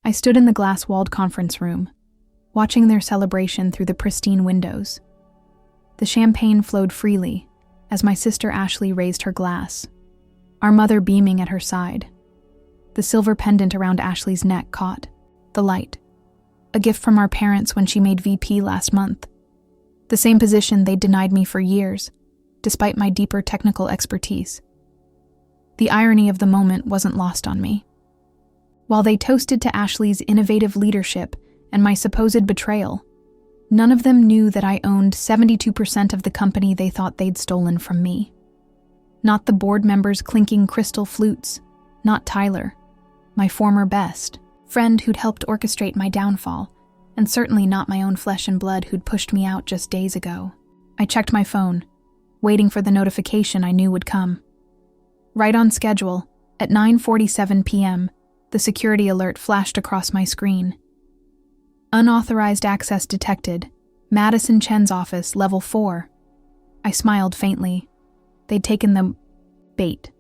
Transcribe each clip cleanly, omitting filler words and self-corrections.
I stood in the glass-walled conference room, watching their celebration through the pristine windows. The champagne flowed freely as my sister Ashley raised her glass, our mother beaming at her side. The silver pendant around Ashley's neck caught the light, a gift from our parents when she made VP last month. The same position they'd denied me for years, despite my deeper technical expertise. The irony of the moment wasn't lost on me. While they toasted to Ashley's innovative leadership and my supposed betrayal, none of them knew that I owned 72% of the company they thought they'd stolen from me. Not the board members clinking crystal flutes, not Tyler, my former best friend who'd helped orchestrate my downfall, and certainly not my own flesh and blood who'd pushed me out just days ago. I checked my phone, waiting for the notification I knew would come. Right on schedule, at 9:47 p.m., the security alert flashed across my screen. Unauthorized access detected. Madison Chen's office, level 4. I smiled faintly. They'd taken the bait,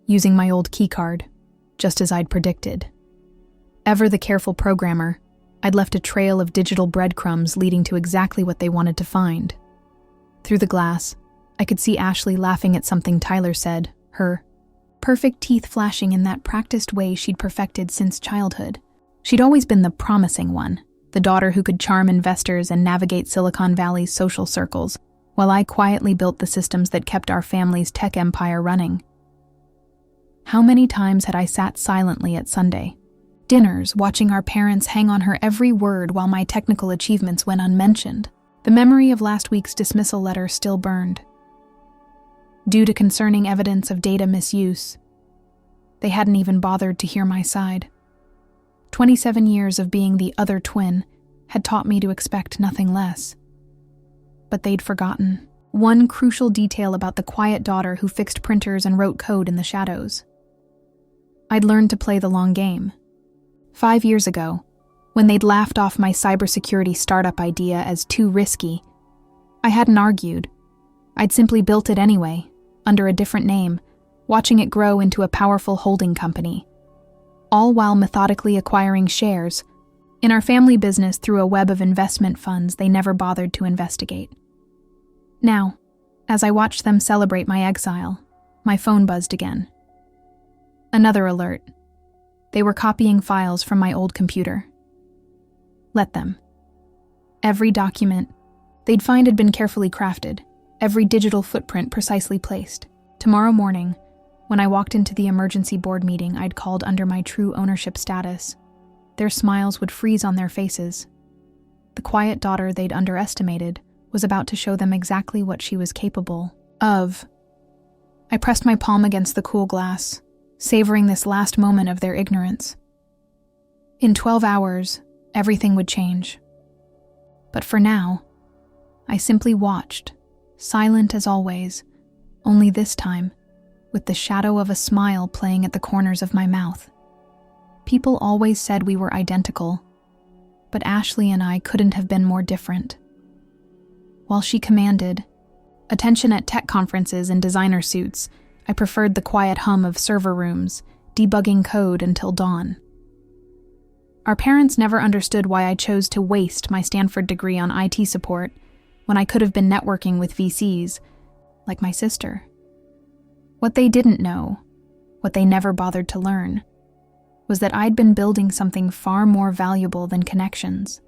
using my old keycard, just as I'd predicted. Ever the careful programmer, I'd left a trail of digital breadcrumbs leading to exactly what they wanted to find. Through the glass, I could see Ashley laughing at something Tyler said, her perfect teeth flashing in that practiced way she'd perfected since childhood. She'd always been the promising one, the daughter who could charm investors and navigate Silicon Valley's social circles, while I quietly built the systems that kept our family's tech empire running. How many times had I sat silently at Sunday dinners, watching our parents hang on her every word while my technical achievements went unmentioned? The memory of last week's dismissal letter still burned. Due to concerning evidence of data misuse, they hadn't even bothered to hear my side. 27 years of being the other twin had taught me to expect nothing less. But they'd forgotten one crucial detail about the quiet daughter who fixed printers and wrote code in the shadows. I'd learned to play the long game. 5 years ago, when they'd laughed off my cybersecurity startup idea as too risky, I hadn't argued. I'd simply built it anyway, under a different name, watching it grow into a powerful holding company, all while methodically acquiring shares in our family business through a web of investment funds they never bothered to investigate. Now, as I watched them celebrate my exile, my phone buzzed again. Another alert. They were copying files from my old computer. Let them. Every document they'd find had been carefully crafted, every digital footprint precisely placed. Tomorrow morning, when I walked into the emergency board meeting I'd called under my true ownership status, their smiles would freeze on their faces. The quiet daughter they'd underestimated was about to show them exactly what she was capable of. I pressed my palm against the cool glass, savoring this last moment of their ignorance. In 12 hours, everything would change. But for now, I simply watched, silent as always, only this time, with the shadow of a smile playing at the corners of my mouth. People always said we were identical, but Ashley and I couldn't have been more different. While she commanded attention at tech conferences in designer suits, I preferred the quiet hum of server rooms, debugging code until dawn. Our parents never understood why I chose to waste my Stanford degree on IT support when I could have been networking with VCs, like my sister. What they didn't know, what they never bothered to learn, was that I'd been building something far more valuable than connections.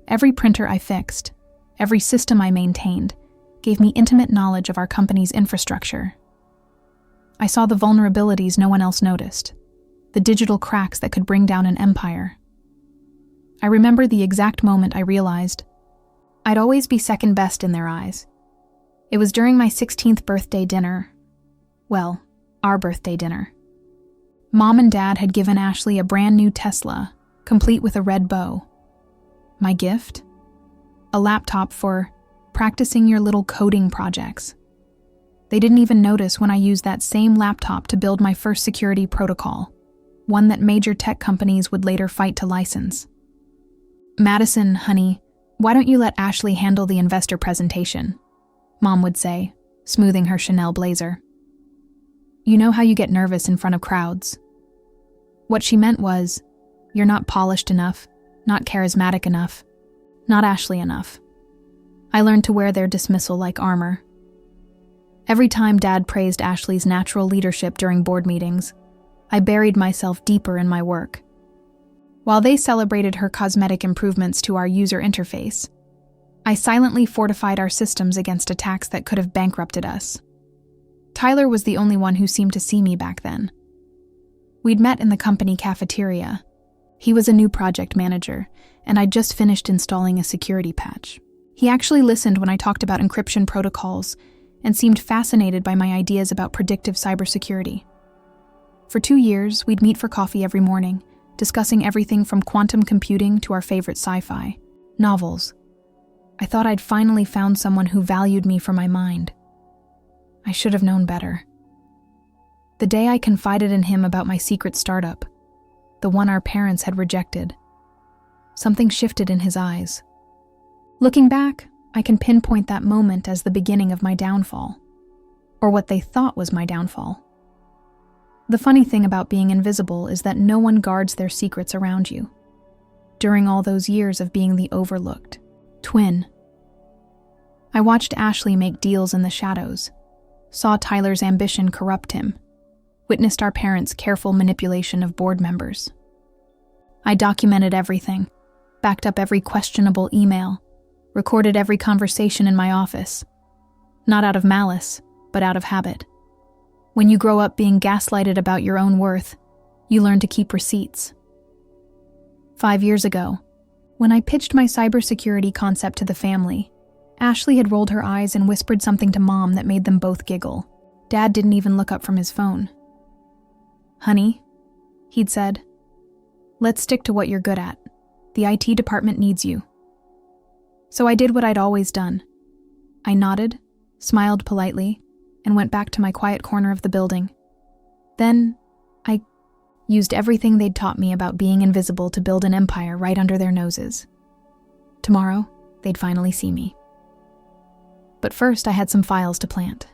Every printer I fixed, every system I maintained, gave me intimate knowledge of our company's infrastructure. I saw the vulnerabilities no one else noticed, the digital cracks that could bring down an empire. I remember the exact moment I realized I'd always be second best in their eyes. It was during my 16th birthday dinner. Well, our birthday dinner. Mom and Dad had given Ashley a brand new Tesla, complete with a red bow. My gift? A laptop for practicing your little coding projects. They didn't even notice when I used that same laptop to build my first security protocol, one that major tech companies would later fight to license. Madison, honey, why don't you let Ashley handle the investor presentation? Mom would say, smoothing her Chanel blazer. You know how you get nervous in front of crowds. What she meant was, You're not polished enough, not charismatic enough, not Ashley enough. I learned to wear their dismissal like armor. Every time Dad praised Ashley's natural leadership during board meetings, I buried myself deeper in my work. While they celebrated her cosmetic improvements to our user interface, I silently fortified our systems against attacks that could have bankrupted us. Tyler was the only one who seemed to see me back then. We'd met in the company cafeteria. He was a new project manager, and I'd just finished installing a security patch. He actually listened when I talked about encryption protocols and seemed fascinated by my ideas about predictive cybersecurity. For 2 years, we'd meet for coffee every morning, discussing everything from quantum computing to our favorite sci-fi novels. I thought I'd finally found someone who valued me for my mind. I should have known better. The day I confided in him about my secret startup, the one our parents had rejected, something shifted in his eyes. Looking back, I can pinpoint that moment as the beginning of my downfall, or what they thought was my downfall. The funny thing about being invisible is that no one guards their secrets around you. During all those years of being the overlooked twin, I watched Ashley make deals in the shadows, saw Tyler's ambition corrupt him, witnessed our parents' careful manipulation of board members. I documented everything, backed up every questionable email, recorded every conversation in my office, not out of malice, but out of habit. When you grow up being gaslighted about your own worth, you learn to keep receipts. 5 years ago, when I pitched my cybersecurity concept to the family, Ashley had rolled her eyes and whispered something to Mom that made them both giggle. Dad didn't even look up from his phone. "Honey," he'd said, "let's stick to what you're good at. The IT department needs you." So I did what I'd always done. I nodded, smiled politely, and went back to my quiet corner of the building. Then, I used everything they'd taught me about being invisible to build an empire right under their noses. Tomorrow, they'd finally see me. But first, I had some files to plant,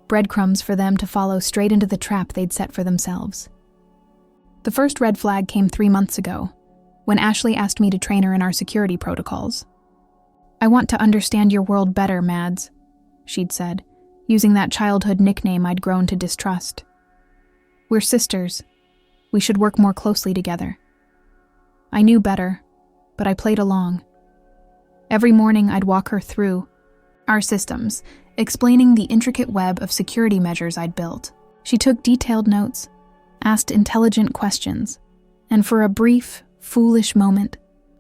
breadcrumbs for them to follow straight into the trap they'd set for themselves. The first red flag came 3 months ago, when Ashley asked me to train her in our security protocols. "I want to understand your world better, Mads," she'd said, using that childhood nickname I'd grown to distrust. "We're sisters. We should work more closely together." I knew better, but I played along. Every morning I'd walk her through our systems, explaining the intricate web of security measures I'd built. She took detailed notes, asked intelligent questions, and for a brief, foolish moment,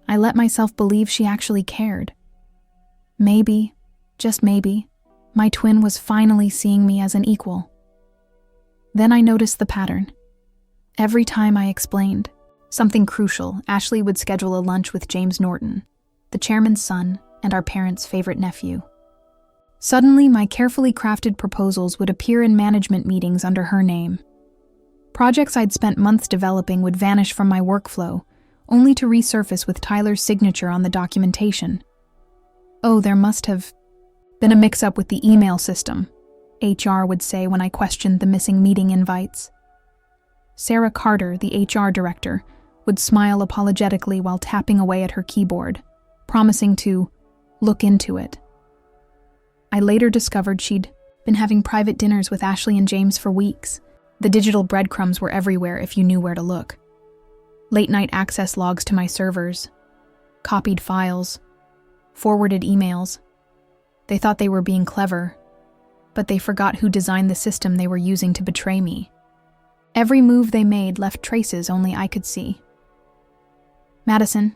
I let myself believe she actually cared. Maybe, just maybe, my twin was finally seeing me as an equal. Then I noticed the pattern. Every time I explained something crucial, Ashley would schedule a lunch with James Norton, the chairman's son and our parents' favorite nephew. Suddenly, my carefully crafted proposals would appear in management meetings under her name. Projects I'd spent months developing would vanish from my workflow, only to resurface with Tyler's signature on the documentation. "Oh, there must have been a mix-up with the email system," HR would say when I questioned the missing meeting invites. Sarah Carter, the HR director, would smile apologetically while tapping away at her keyboard, promising to look into it. I later discovered she'd been having private dinners with Ashley and James for weeks. The digital breadcrumbs were everywhere if you knew where to look. Late-night access logs to my servers, copied files, forwarded emails. They thought they were being clever, but they forgot who designed the system they were using to betray me. Every move they made left traces only I could see. "Madison,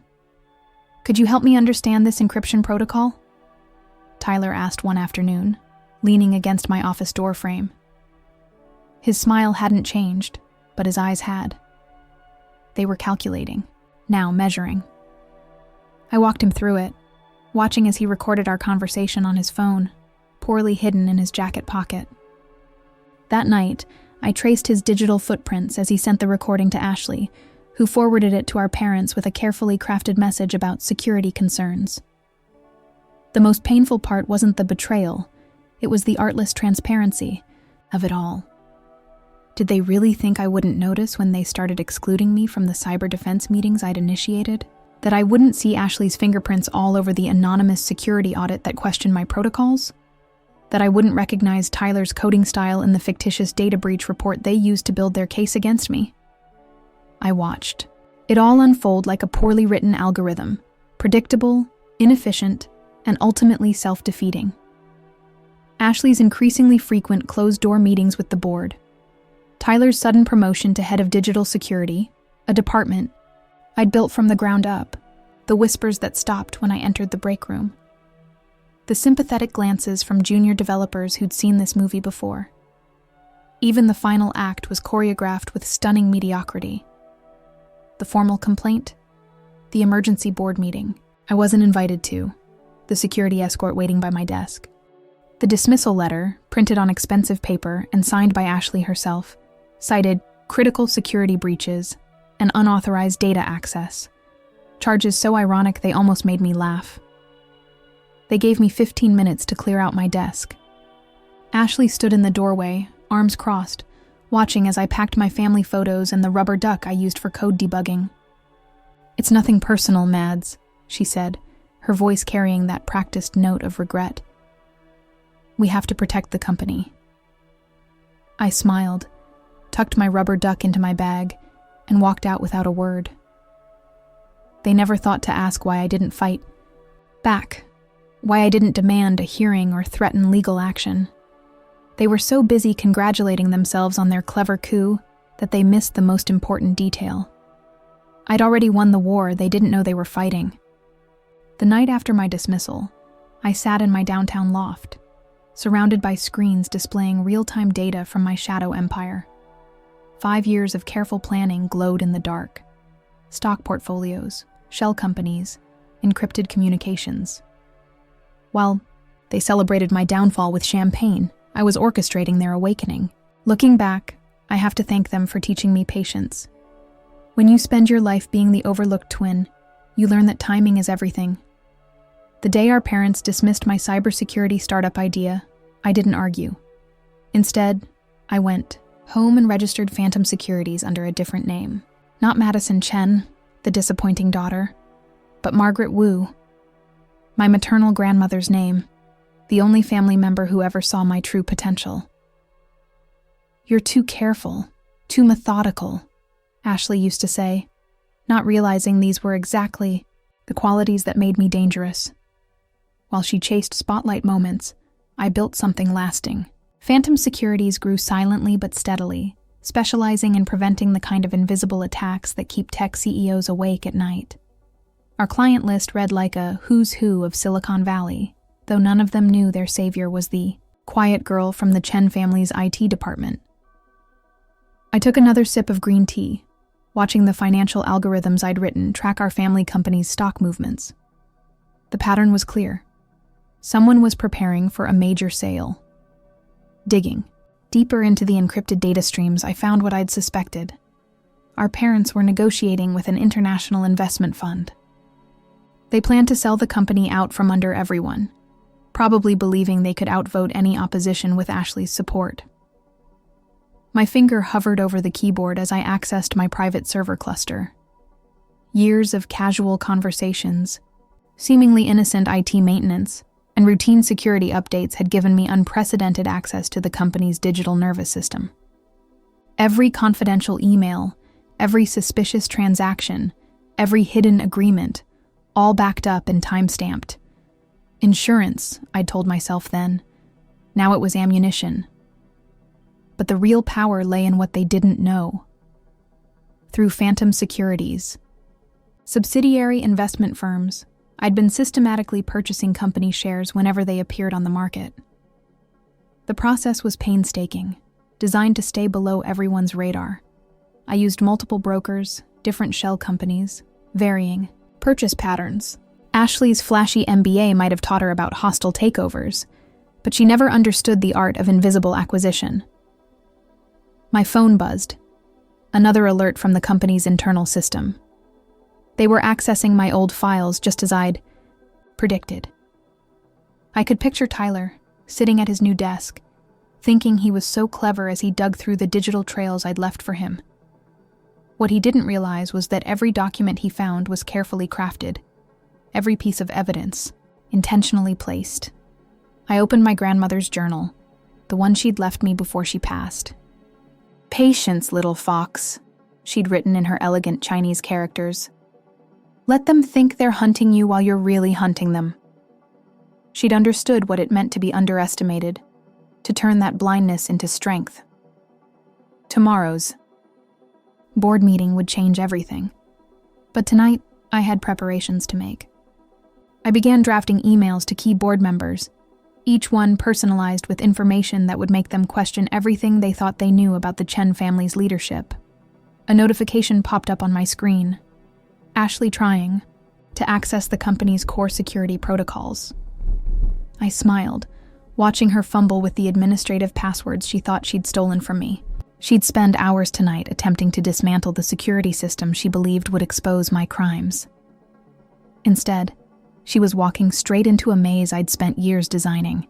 could you help me understand this encryption protocol?" Tyler asked one afternoon, leaning against my office door frame. His smile hadn't changed, but his eyes had. They were calculating, now measuring. I walked him through it, watching as he recorded our conversation on his phone, poorly hidden in his jacket pocket. That night, I traced his digital footprints as he sent the recording to Ashley, who forwarded it to our parents with a carefully crafted message about security concerns. The most painful part wasn't the betrayal, it was the artless transparency of it all. Did they really think I wouldn't notice when they started excluding me from the cyber defense meetings I'd initiated? That I wouldn't see Ashley's fingerprints all over the anonymous security audit that questioned my protocols? That I wouldn't recognize Tyler's coding style in the fictitious data breach report they used to build their case against me? I watched it all unfold like a poorly written algorithm, predictable, inefficient, and ultimately self-defeating. Ashley's increasingly frequent closed-door meetings with the board, Tyler's sudden promotion to head of digital security, a department I'd built from the ground up, the whispers that stopped when I entered the break room, the sympathetic glances from junior developers who'd seen this movie before. Even the final act was choreographed with stunning mediocrity. The formal complaint? The emergency board meeting I wasn't invited to, the security escort waiting by my desk. The dismissal letter, printed on expensive paper and signed by Ashley herself, cited critical security breaches and unauthorized data access, charges so ironic they almost made me laugh. They gave me 15 minutes to clear out my desk. Ashley stood in the doorway, arms crossed, watching as I packed my family photos and the rubber duck I used for code debugging. "It's nothing personal, Mads," she said, her voice carrying that practiced note of regret. "We have to protect the company." I smiled, tucked my rubber duck into my bag, and walked out without a word. They never thought to ask why I didn't fight back, why I didn't demand a hearing or threaten legal action. They were so busy congratulating themselves on their clever coup that they missed the most important detail. I'd already won the war they didn't know they were fighting. The night after my dismissal, I sat in my downtown loft, surrounded by screens displaying real-time data from my shadow empire. 5 years of careful planning glowed in the dark. Stock portfolios, shell companies, encrypted communications. While they celebrated my downfall with champagne, I was orchestrating their awakening. Looking back, I have to thank them for teaching me patience. When you spend your life being the overlooked twin, you learn that timing is everything. The day our parents dismissed my cybersecurity startup idea, I didn't argue. Instead, I went home and registered Phantom Securities under a different name. Not Madison Chen, the disappointing daughter, but Margaret Wu, my maternal grandmother's name, the only family member who ever saw my true potential. "You're too careful, too methodical," Ashley used to say, not realizing these were exactly the qualities that made me dangerous. While she chased spotlight moments, I built something lasting. Phantom Securities grew silently but steadily, specializing in preventing the kind of invisible attacks that keep tech CEOs awake at night. Our client list read like a who's who of Silicon Valley, though none of them knew their savior was the quiet girl from the Chen family's IT department. I took another sip of green tea, watching the financial algorithms I'd written track our family company's stock movements. The pattern was clear. Someone was preparing for a major sale. Digging deeper into the encrypted data streams, I found what I'd suspected. Our parents were negotiating with an international investment fund. They planned to sell the company out from under everyone, probably believing they could outvote any opposition with Ashley's support. My finger hovered over the keyboard as I accessed my private server cluster. Years of casual conversations, seemingly innocent IT maintenance, and routine security updates had given me unprecedented access to the company's digital nervous system. Every confidential email, every suspicious transaction, every hidden agreement, all backed up and time-stamped. Insurance, I'd told myself then. Now it was ammunition. But the real power lay in what they didn't know. Through Phantom Securities, subsidiary investment firms, I'd been systematically purchasing company shares whenever they appeared on the market. The process was painstaking, designed to stay below everyone's radar. I used multiple brokers, different shell companies, varying purchase patterns. Ashley's flashy MBA might have taught her about hostile takeovers, but she never understood the art of invisible acquisition. My phone buzzed. Another alert from the company's internal system. They were accessing my old files just as I'd predicted. I could picture Tyler, sitting at his new desk, thinking he was so clever as he dug through the digital trails I'd left for him. What he didn't realize was that every document he found was carefully crafted, every piece of evidence, intentionally placed. I opened my grandmother's journal, the one she'd left me before she passed. "Patience, little fox," she'd written in her elegant Chinese characters. "Let them think they're hunting you while you're really hunting them." She'd understood what it meant to be underestimated, to turn that blindness into strength. Tomorrow's board meeting would change everything. But tonight, I had preparations to make. I began drafting emails to key board members, each one personalized with information that would make them question everything they thought they knew about the Chen family's leadership. A notification popped up on my screen. Ashley trying to access the company's core security protocols. I smiled, watching her fumble with the administrative passwords she thought she'd stolen from me. She'd spend hours tonight attempting to dismantle the security system she believed would expose my crimes. Instead, she was walking straight into a maze I'd spent years designing.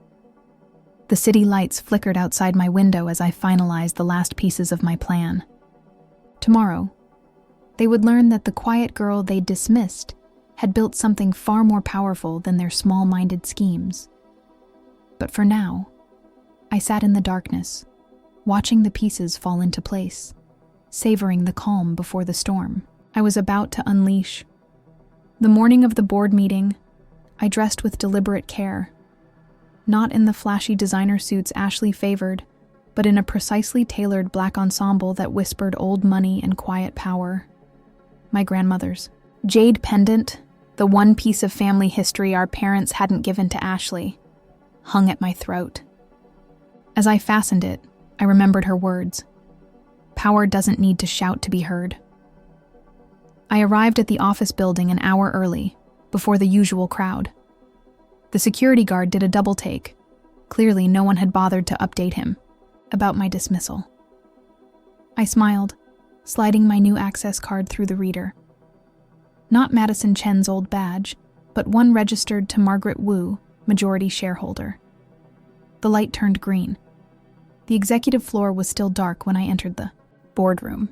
The city lights flickered outside my window as I finalized the last pieces of my plan. Tomorrow, they would learn that the quiet girl they'd dismissed had built something far more powerful than their small-minded schemes. But for now, I sat in the darkness, watching the pieces fall into place, savoring the calm before the storm I was about to unleash. The morning of the board meeting, I dressed with deliberate care, not in the flashy designer suits Ashley favored, but in a precisely tailored black ensemble that whispered old money and quiet power. My grandmother's jade pendant, the one piece of family history our parents hadn't given to Ashley, hung at my throat. As I fastened it, I remembered her words. Power doesn't need to shout to be heard. I arrived at the office building an hour early, before the usual crowd. The security guard did a double take. Clearly, no one had bothered to update him about my dismissal. I smiled, sliding my new access card through the reader. Not Madison Chen's old badge, but one registered to Margaret Wu, majority shareholder. The light turned green. The executive floor was still dark when I entered the boardroom.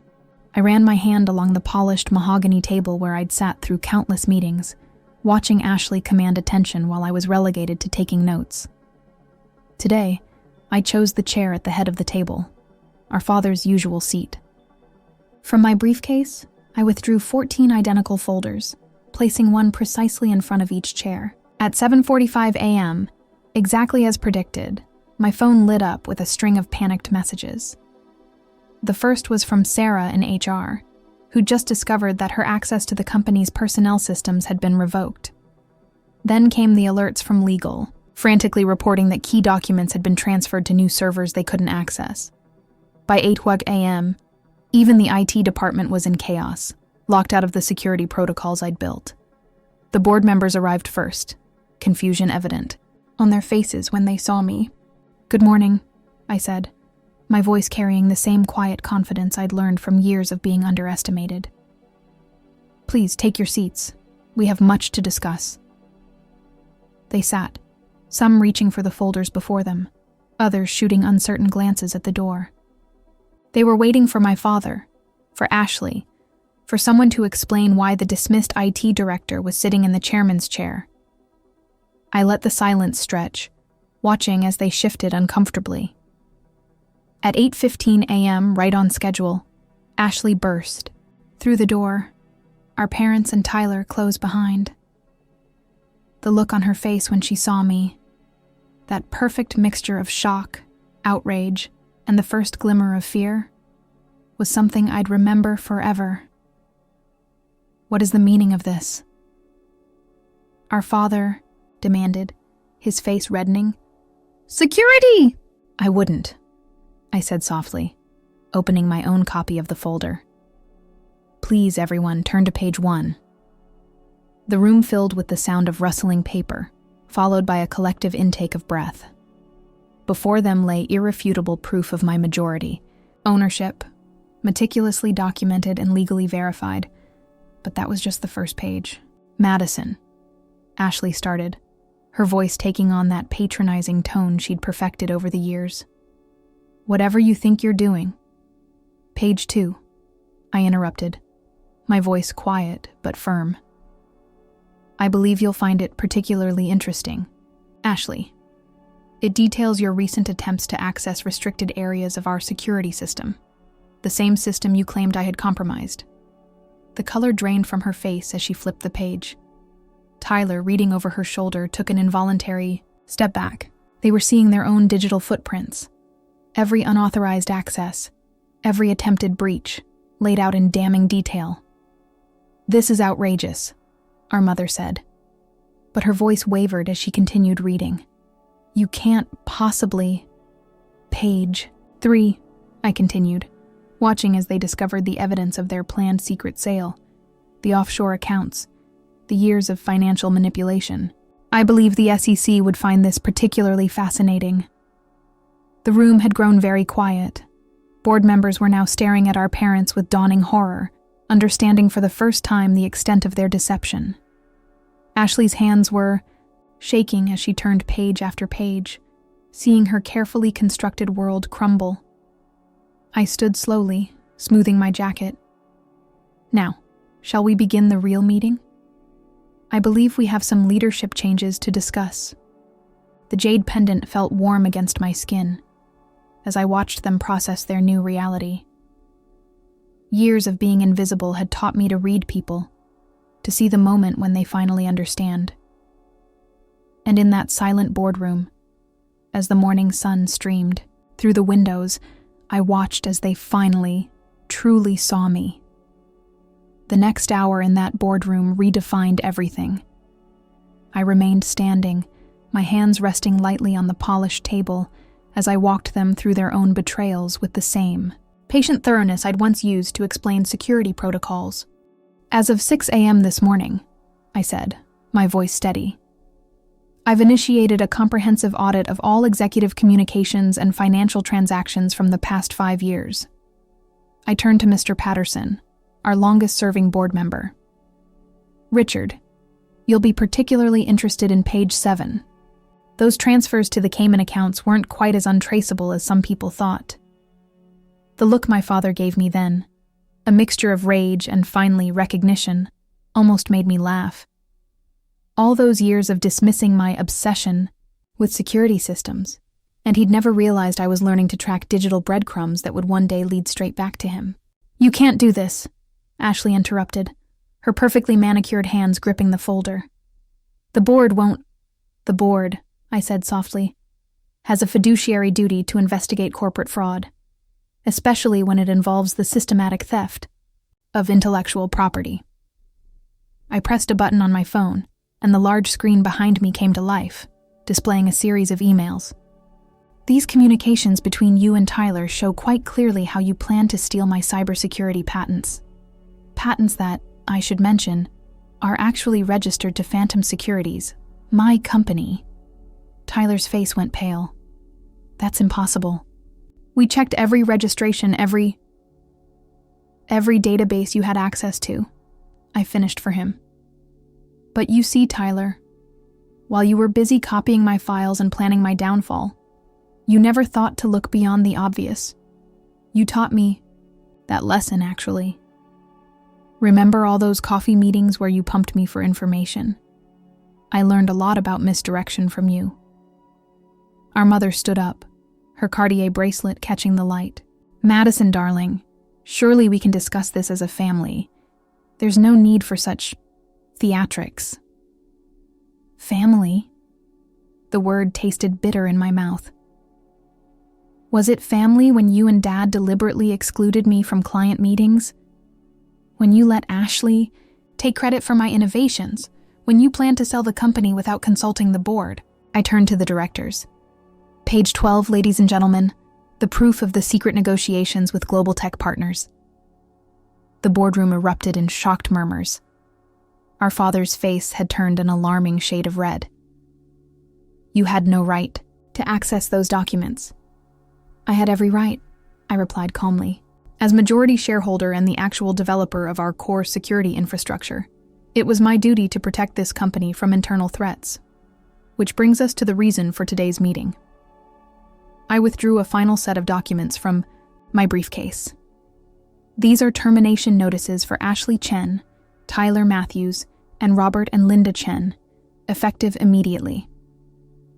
I ran my hand along the polished mahogany table where I'd sat through countless meetings, watching Ashley command attention while I was relegated to taking notes. Today, I chose the chair at the head of the table, our father's usual seat. From my briefcase, I withdrew 14 identical folders, placing one precisely in front of each chair. At 7:45 a.m., exactly as predicted, my phone lit up with a string of panicked messages. The first was from Sarah in HR, who just discovered that her access to the company's personnel systems had been revoked. Then came the alerts from legal, frantically reporting that key documents had been transferred to new servers they couldn't access. By 8:00 a.m., even the IT department was in chaos, locked out of the security protocols I'd built. The board members arrived first, confusion evident on their faces when they saw me. "Good morning," I said, my voice carrying the same quiet confidence I'd learned from years of being underestimated. "Please take your seats. We have much to discuss." They sat, some reaching for the folders before them, others shooting uncertain glances at the door. They were waiting for my father, for Ashley, for someone to explain why the dismissed IT director was sitting in the chairman's chair. I let the silence stretch, watching as they shifted uncomfortably. At 8:15 a.m., right on schedule, Ashley burst. Through the door, our parents and Tyler closed behind. The look on her face when she saw me, that perfect mixture of shock, outrage, and the first glimmer of fear, was something I'd remember forever. "What is the meaning of this?" Our father demanded, his face reddening. "Security!" "I wouldn't," I said softly, opening my own copy of the folder. "Please, everyone, turn to page 1. The room filled with the sound of rustling paper, followed by a collective intake of breath. Before them lay irrefutable proof of my majority, ownership, meticulously documented and legally verified. But that was just the first page. "Madison," Ashley started, her voice taking on that patronizing tone she'd perfected over the years. Whatever you think you're doing. Page 2, I interrupted, my voice quiet but firm. I believe you'll find it particularly interesting. Ashley, it details your recent attempts to access restricted areas of our security system, the same system you claimed I had compromised. The color drained from her face as she flipped the page. Tyler, reading over her shoulder, took an involuntary step back. They were seeing their own digital footprints. Every unauthorized access, every attempted breach, laid out in damning detail. This is outrageous, our mother said. But her voice wavered as she continued reading. You can't possibly... Page 3, I continued, watching as they discovered the evidence of their planned secret sale, the offshore accounts, the years of financial manipulation. I believe the SEC would find this particularly fascinating. The room had grown very quiet. Board members were now staring at our parents with dawning horror, understanding for the first time the extent of their deception. Ashley's hands were shaking as she turned page after page, seeing her carefully constructed world crumble. I stood slowly, smoothing my jacket. Now, shall we begin the real meeting? I believe we have some leadership changes to discuss. The jade pendant felt warm against my skin as I watched them process their new reality. Years of being invisible had taught me to read people, to see the moment when they finally understand. And in that silent boardroom, as the morning sun streamed through the windows, I watched as they finally, truly saw me. The next hour in that boardroom redefined everything. I remained standing, my hands resting lightly on the polished table as I walked them through their own betrayals with the same patient thoroughness I'd once used to explain security protocols. As of 6 a.m. this morning, I said, my voice steady, I've initiated a comprehensive audit of all executive communications and financial transactions from the past 5 years. I turned to Mr. Patterson, our longest-serving board member. Richard, you'll be particularly interested in page 7. Those transfers to the Cayman accounts weren't quite as untraceable as some people thought. The look my father gave me then, a mixture of rage and finally recognition, almost made me laugh. All those years of dismissing my obsession with security systems, and he'd never realized I was learning to track digital breadcrumbs that would one day lead straight back to him. You can't do this, Ashley interrupted, her perfectly manicured hands gripping the folder. The board won't... The board, I said softly, has a fiduciary duty to investigate corporate fraud, especially when it involves the systematic theft of intellectual property. I pressed a button on my phone, and the large screen behind me came to life, displaying a series of emails. These communications between you and Tyler show quite clearly how you plan to steal my cybersecurity patents. Patents that, I should mention, are actually registered to Phantom Securities, my company. Tyler's face went pale. That's impossible. We checked every registration, every database you had access to. I finished for him. But you see, Tyler, while you were busy copying my files and planning my downfall, you never thought to look beyond the obvious. You taught me that lesson, actually. Remember all those coffee meetings where you pumped me for information? I learned a lot about misdirection from you. Our mother stood up, her Cartier bracelet catching the light. Madison, darling, surely we can discuss this as a family. There's no need for such theatrics. Family? The word tasted bitter in my mouth. Was it family when you and Dad deliberately excluded me from client meetings? When you let Ashley take credit for my innovations? When you planned to sell the company without consulting the board? I turned to the directors. Page 12, ladies and gentlemen, the proof of the secret negotiations with global tech partners. The boardroom erupted in shocked murmurs. Our father's face had turned an alarming shade of red. You had no right to access those documents. I had every right, I replied calmly. As majority shareholder and the actual developer of our core security infrastructure, it was my duty to protect this company from internal threats. Which brings us to the reason for today's meeting. I withdrew a final set of documents from my briefcase. These are termination notices for Ashley Chen, Tyler Matthews, and Robert and Linda Chen, effective immediately.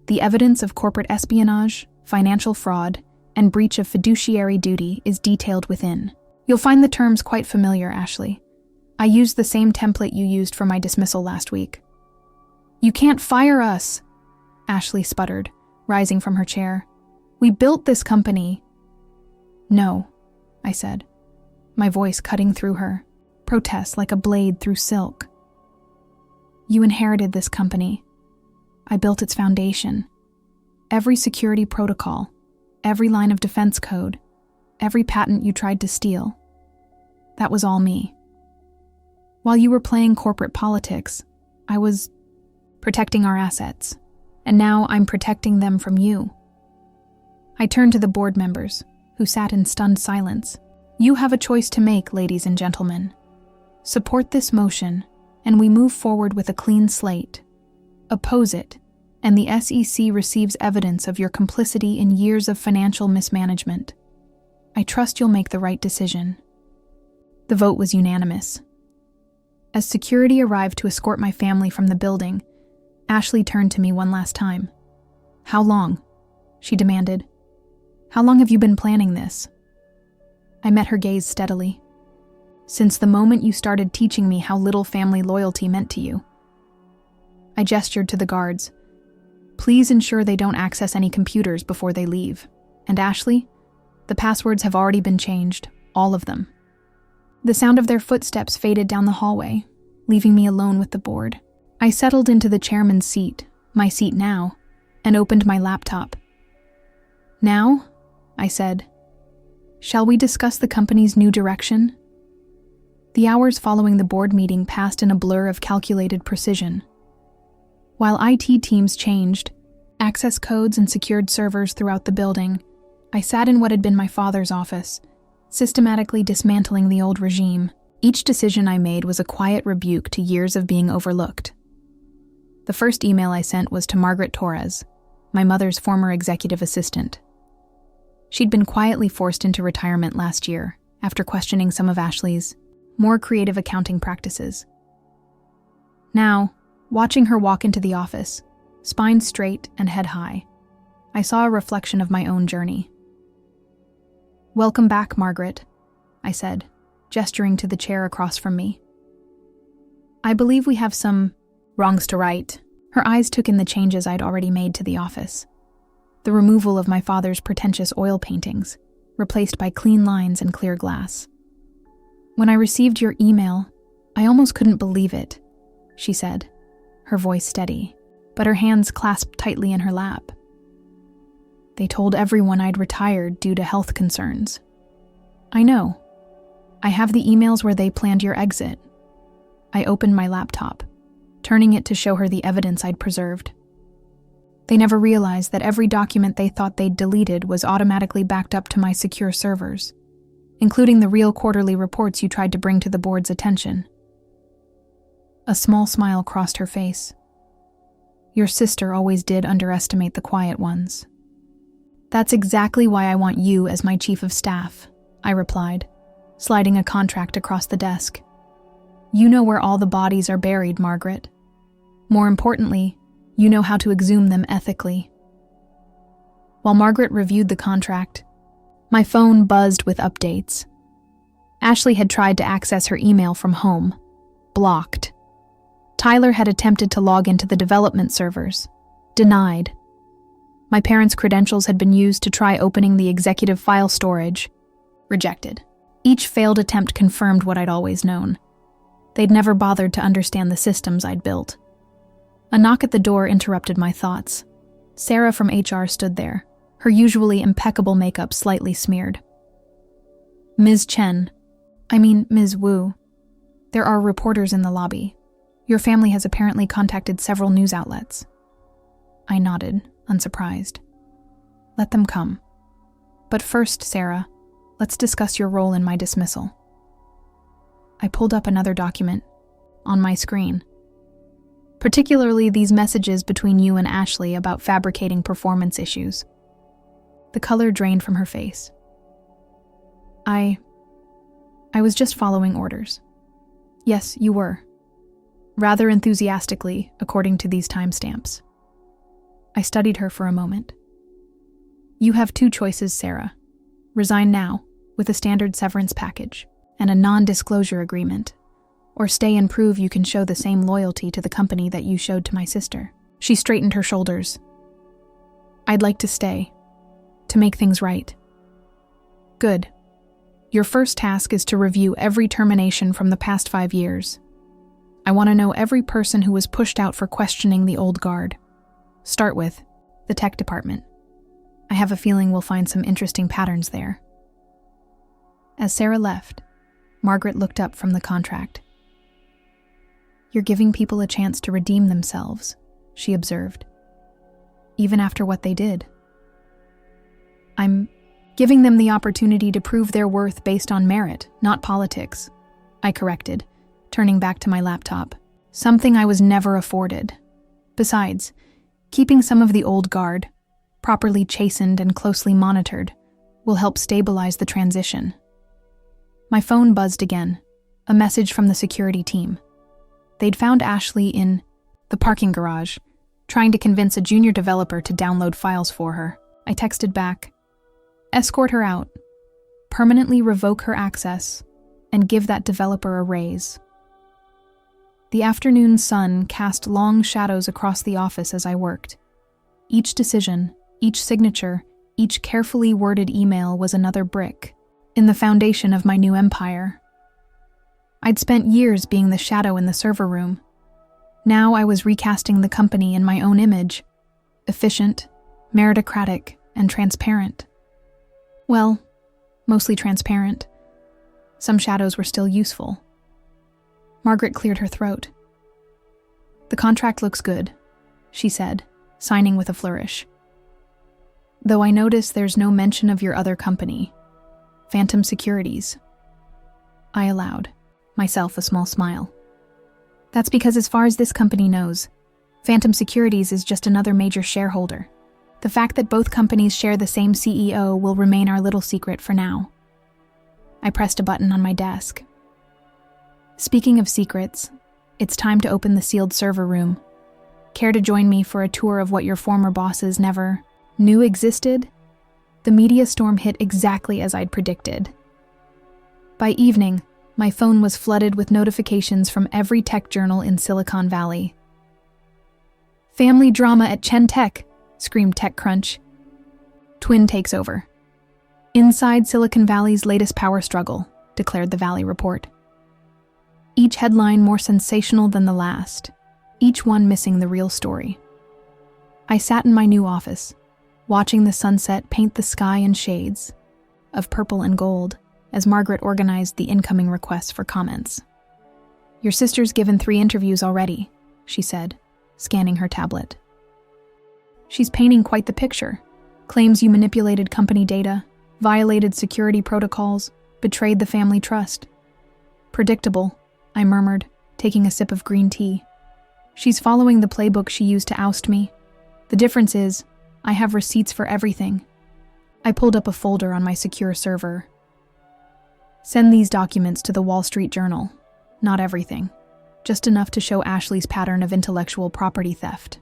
The evidence of corporate espionage, financial fraud, and breach of fiduciary duty is detailed within. You'll find the terms quite familiar, Ashley. I used the same template you used for my dismissal last week. You can't fire us, Ashley sputtered, rising from her chair. We built this company. No, I said, my voice cutting through her, protest like a blade through silk. You inherited this company. I built its foundation. Every security protocol, every line of defense code, every patent you tried to steal. That was all me. While you were playing corporate politics, I was protecting our assets, and now I'm protecting them from you. I turned to the board members, who sat in stunned silence. You have a choice to make, ladies and gentlemen. Support this motion, and we move forward with a clean slate. Oppose it, and the SEC receives evidence of your complicity in years of financial mismanagement. I trust you'll make the right decision. The vote was unanimous. As security arrived to escort my family from the building, Ashley turned to me one last time. How long? She demanded. How long have you been planning this? I met her gaze steadily. Since the moment you started teaching me how little family loyalty meant to you. I gestured to the guards. Please ensure they don't access any computers before they leave. And Ashley, the passwords have already been changed, all of them. The sound of their footsteps faded down the hallway, leaving me alone with the board. I settled into the chairman's seat, my seat now, and opened my laptop. Now, I said, shall we discuss the company's new direction? The hours following the board meeting passed in a blur of calculated precision. While IT teams changed, access codes and secured servers throughout the building, I sat in what had been my father's office, systematically dismantling the old regime. Each decision I made was a quiet rebuke to years of being overlooked. The first email I sent was to Margaret Torres, my mother's former executive assistant. She'd been quietly forced into retirement last year after questioning some of Ashley's more creative accounting practices. Now, watching her walk into the office, spine straight and head high, I saw a reflection of my own journey. Welcome back, Margaret, I said, gesturing to the chair across from me. I believe we have some wrongs to right. Her eyes took in the changes I'd already made to the office. The removal of my father's pretentious oil paintings, replaced by clean lines and clear glass. When I received your email, I almost couldn't believe it, she said, her voice steady, but her hands clasped tightly in her lap. They told everyone I'd retired due to health concerns. I know. I have the emails where they planned your exit. I opened my laptop, turning it to show her the evidence I'd preserved. They never realized that every document they thought they'd deleted was automatically backed up to my secure servers, including the real quarterly reports you tried to bring to the board's attention. A small smile crossed her face. Your sister always did underestimate the quiet ones. That's exactly why I want you as my chief of staff, I replied, sliding a contract across the desk. You know where all the bodies are buried, Margaret. More importantly, you know how to exhume them ethically. While Margaret reviewed the contract, my phone buzzed with updates. Ashley had tried to access her email from home. Blocked. Tyler had attempted to log into the development servers. Denied. My parents' credentials had been used to try opening the executive file storage. Rejected. Each failed attempt confirmed what I'd always known. They'd never bothered to understand the systems I'd built. A knock at the door interrupted my thoughts. Sarah from HR stood there, her usually impeccable makeup slightly smeared. Ms. Wu, there are reporters in the lobby. Your family has apparently contacted several news outlets. I nodded, unsurprised. Let them come. But first, Sarah, let's discuss your role in my dismissal. I pulled up another document on my screen. Particularly these messages between you and Ashley about fabricating performance issues. The color drained from her face. I was just following orders. Yes, you were. Rather enthusiastically, according to these timestamps. I studied her for a moment. You have two choices, Sarah. Resign now, with a standard severance package and a non-disclosure agreement, or stay and prove you can show the same loyalty to the company that you showed to my sister. She straightened her shoulders. I'd like to stay, to make things right. Good. Your first task is to review every termination from the past 5 years. I want to know every person who was pushed out for questioning the old guard. Start with the tech department. I have a feeling we'll find some interesting patterns there. As Sarah left, Margaret looked up from the contract. You're giving people a chance to redeem themselves, she observed. Even after what they did. I'm giving them the opportunity to prove their worth based on merit, not politics, I corrected, turning back to my laptop. Something I was never afforded. Besides, keeping some of the old guard, properly chastened and closely monitored, will help stabilize the transition. My phone buzzed again, a message from the security team. They'd found Ashley in the parking garage, trying to convince a junior developer to download files for her. I texted back, escort her out, permanently revoke her access, and give that developer a raise. The afternoon sun cast long shadows across the office as I worked. Each decision, each signature, each carefully worded email was another brick in the foundation of my new empire. I'd spent years being the shadow in the server room. Now I was recasting the company in my own image, efficient, meritocratic, and transparent. Well, mostly transparent. Some shadows were still useful. Margaret cleared her throat. The contract looks good, she said, signing with a flourish. Though I notice there's no mention of your other company, Phantom Securities. I allowed myself a small smile. That's because as far as this company knows, Phantom Securities is just another major shareholder. The fact that both companies share the same CEO will remain our little secret for now. I pressed a button on my desk. Speaking of secrets, it's time to open the sealed server room. Care to join me for a tour of what your former bosses never knew existed? The media storm hit exactly as I'd predicted. By evening, my phone was flooded with notifications from every tech journal in Silicon Valley. Family drama at Chen Tech, screamed TechCrunch. Twin takes over. Inside Silicon Valley's latest power struggle, declared the Valley Report. Each headline more sensational than the last, each one missing the real story. I sat in my new office, watching the sunset paint the sky in shades of purple and gold as Margaret organized the incoming requests for comments. Your sister's given 3 interviews already, she said, scanning her tablet. She's painting quite the picture. Claims you manipulated company data, violated security protocols, betrayed the family trust. Predictable, I murmured, taking a sip of green tea. She's following the playbook she used to oust me. The difference is, I have receipts for everything. I pulled up a folder on my secure server. Send these documents to the Wall Street Journal. Not everything. Just enough to show Ashley's pattern of intellectual property theft.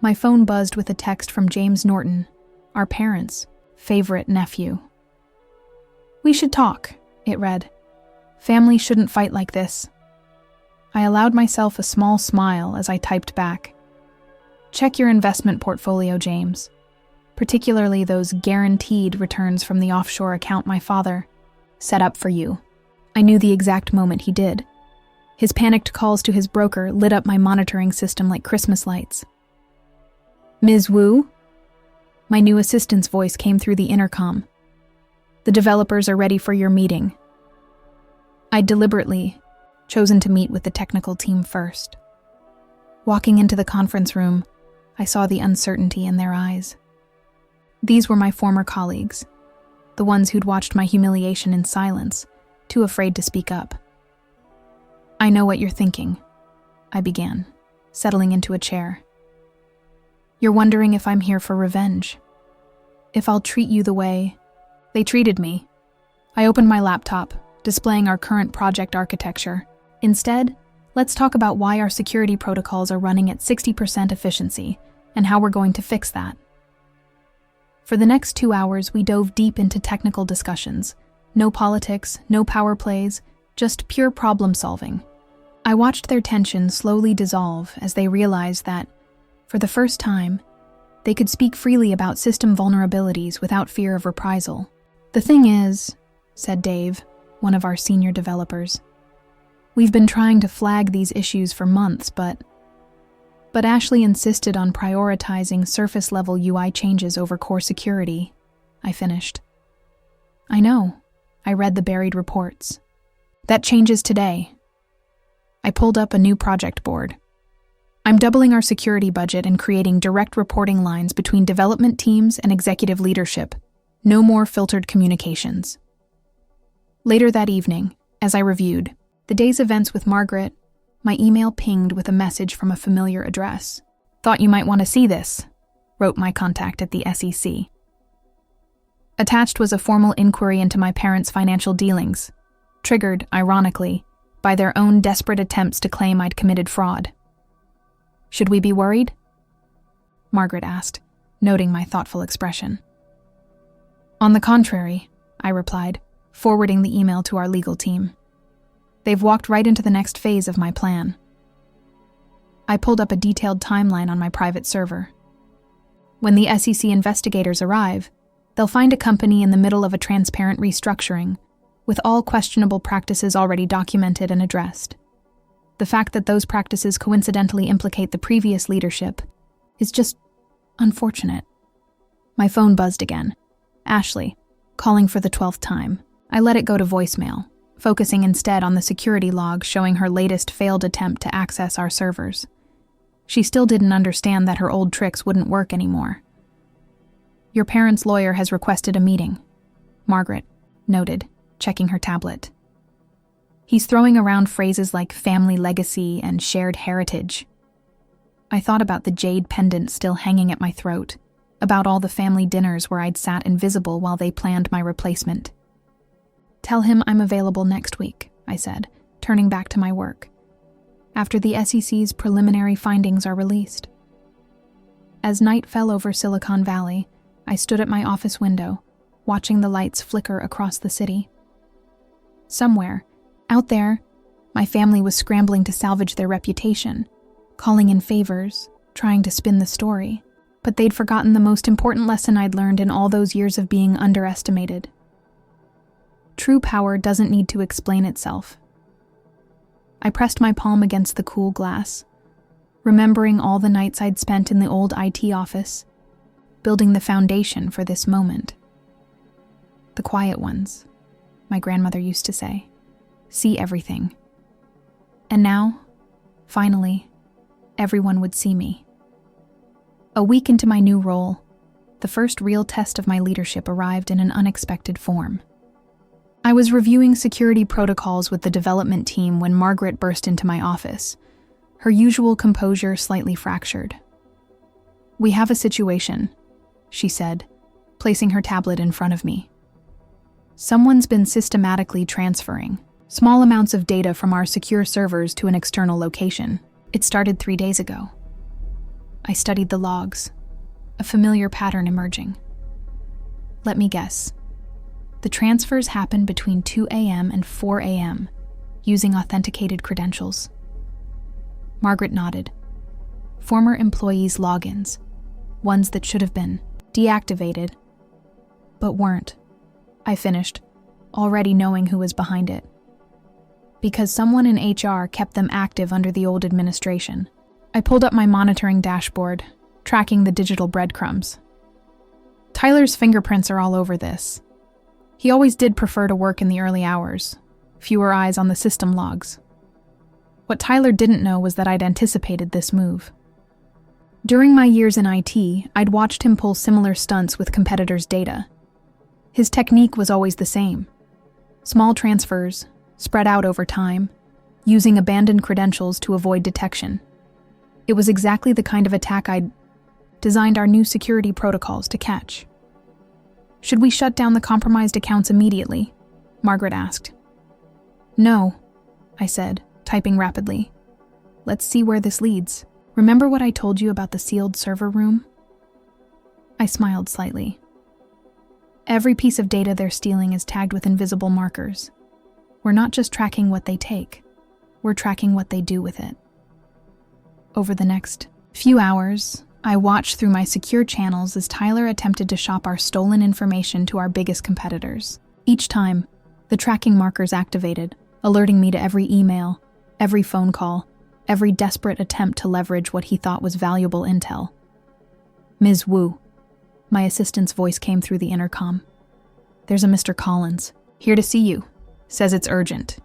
My phone buzzed with a text from James Norton, our parents' favorite nephew. We should talk, it read. Family shouldn't fight like this. I allowed myself a small smile as I typed back. Check your investment portfolio, James. Particularly those guaranteed returns from the offshore account my father set up for you. I knew the exact moment he did. His panicked calls to his broker lit up my monitoring system like Christmas lights. Ms. Wu? My new assistant's voice came through the intercom. The developers are ready for your meeting. I'd deliberately chosen to meet with the technical team first. Walking into the conference room, I saw the uncertainty in their eyes. These were my former colleagues, the ones who'd watched my humiliation in silence, too afraid to speak up. I know what you're thinking, I began, settling into a chair. You're wondering if I'm here for revenge. if I'll treat you the way they treated me. I opened my laptop, displaying our current project architecture. Instead, let's talk about why our security protocols are running at 60% efficiency and how we're going to fix that. For the next 2 hours, we dove deep into technical discussions. No politics, no power plays, just pure problem solving. I watched their tension slowly dissolve as they realized that, for the first time, they could speak freely about system vulnerabilities without fear of reprisal. "The thing is," said Dave, one of our senior developers, "we've been trying to flag these issues for months, but Ashley insisted on prioritizing surface-level UI changes over core security," I finished. "I know," I read the buried reports. "That changes today." I pulled up a new project board. "I'm doubling our security budget and creating direct reporting lines between development teams and executive leadership. No more filtered communications." Later that evening, as I reviewed the day's events with Margaret, my email pinged with a message from a familiar address. "Thought you might want to see this," wrote my contact at the SEC. Attached was a formal inquiry into my parents' financial dealings, triggered, ironically, by their own desperate attempts to claim I'd committed fraud. "Should we be worried?" Margaret asked, noting my thoughtful expression. "On the contrary," I replied, forwarding the email to our legal team. "They've walked right into the next phase of my plan." I pulled up a detailed timeline on my private server. When the SEC investigators arrive, they'll find a company in the middle of a transparent restructuring, with all questionable practices already documented and addressed. The fact that those practices coincidentally implicate the previous leadership is just unfortunate. My phone buzzed again. Ashley, calling for the 12th time. I let it go to voicemail, focusing instead on the security log showing her latest failed attempt to access our servers. She still didn't understand that her old tricks wouldn't work anymore. "Your parents' lawyer has requested a meeting," Margaret noted, checking her tablet. "He's throwing around phrases like family legacy and shared heritage." I thought about the jade pendant still hanging at my throat, about all the family dinners where I'd sat invisible while they planned my replacement. "Tell him I'm available next week," I said, turning back to my work, "after the SEC's preliminary findings are released." As night fell over Silicon Valley, I stood at my office window, watching the lights flicker across the city. Somewhere, out there, my family was scrambling to salvage their reputation, calling in favors, trying to spin the story, but they'd forgotten the most important lesson I'd learned in all those years of being underestimated. True power doesn't need to explain itself. I pressed my palm against the cool glass, remembering all the nights I'd spent in the old IT office, building the foundation for this moment. The quiet ones, my grandmother used to say, see everything. And now, finally, everyone would see me. A week into my new role, the first real test of my leadership arrived in an unexpected form. I was reviewing security protocols with the development team when Margaret burst into my office, her usual composure slightly fractured. "We have a situation," she said, placing her tablet in front of me. "Someone's been systematically transferring small amounts of data from our secure servers to an external location. It started 3 days ago." I studied the logs, a familiar pattern emerging. "Let me guess. The transfers happen between 2 a.m. and 4 a.m., using authenticated credentials." Margaret nodded. "Former employees' logins, ones that should have been deactivated, but weren't," I finished, already knowing who was behind it. "Because someone in HR kept them active under the old administration." I pulled up my monitoring dashboard, tracking the digital breadcrumbs. "Tyler's fingerprints are all over this. He always did prefer to work in the early hours, fewer eyes on the system logs." What Tyler didn't know was that I'd anticipated this move. During my years in IT, I'd watched him pull similar stunts with competitors' data. His technique was always the same. Small transfers, spread out over time, using abandoned credentials to avoid detection. It was exactly the kind of attack I'd designed our new security protocols to catch. Should we shut down the compromised accounts immediately? Margaret asked. No, I said, typing rapidly. Let's see where this leads. Remember what I told you about the sealed server room? I smiled slightly. Every piece of data they're stealing is tagged with invisible markers. We're not just tracking what they take, we're tracking what they do with it. Over the next few hours, I watched through my secure channels as Tyler attempted to shop our stolen information to our biggest competitors. Each time, the tracking markers activated, alerting me to every email, every phone call, every desperate attempt to leverage what he thought was valuable intel. Ms. Wu. My assistant's voice came through the intercom. There's a Mr. Collins, here to see you. Says it's urgent.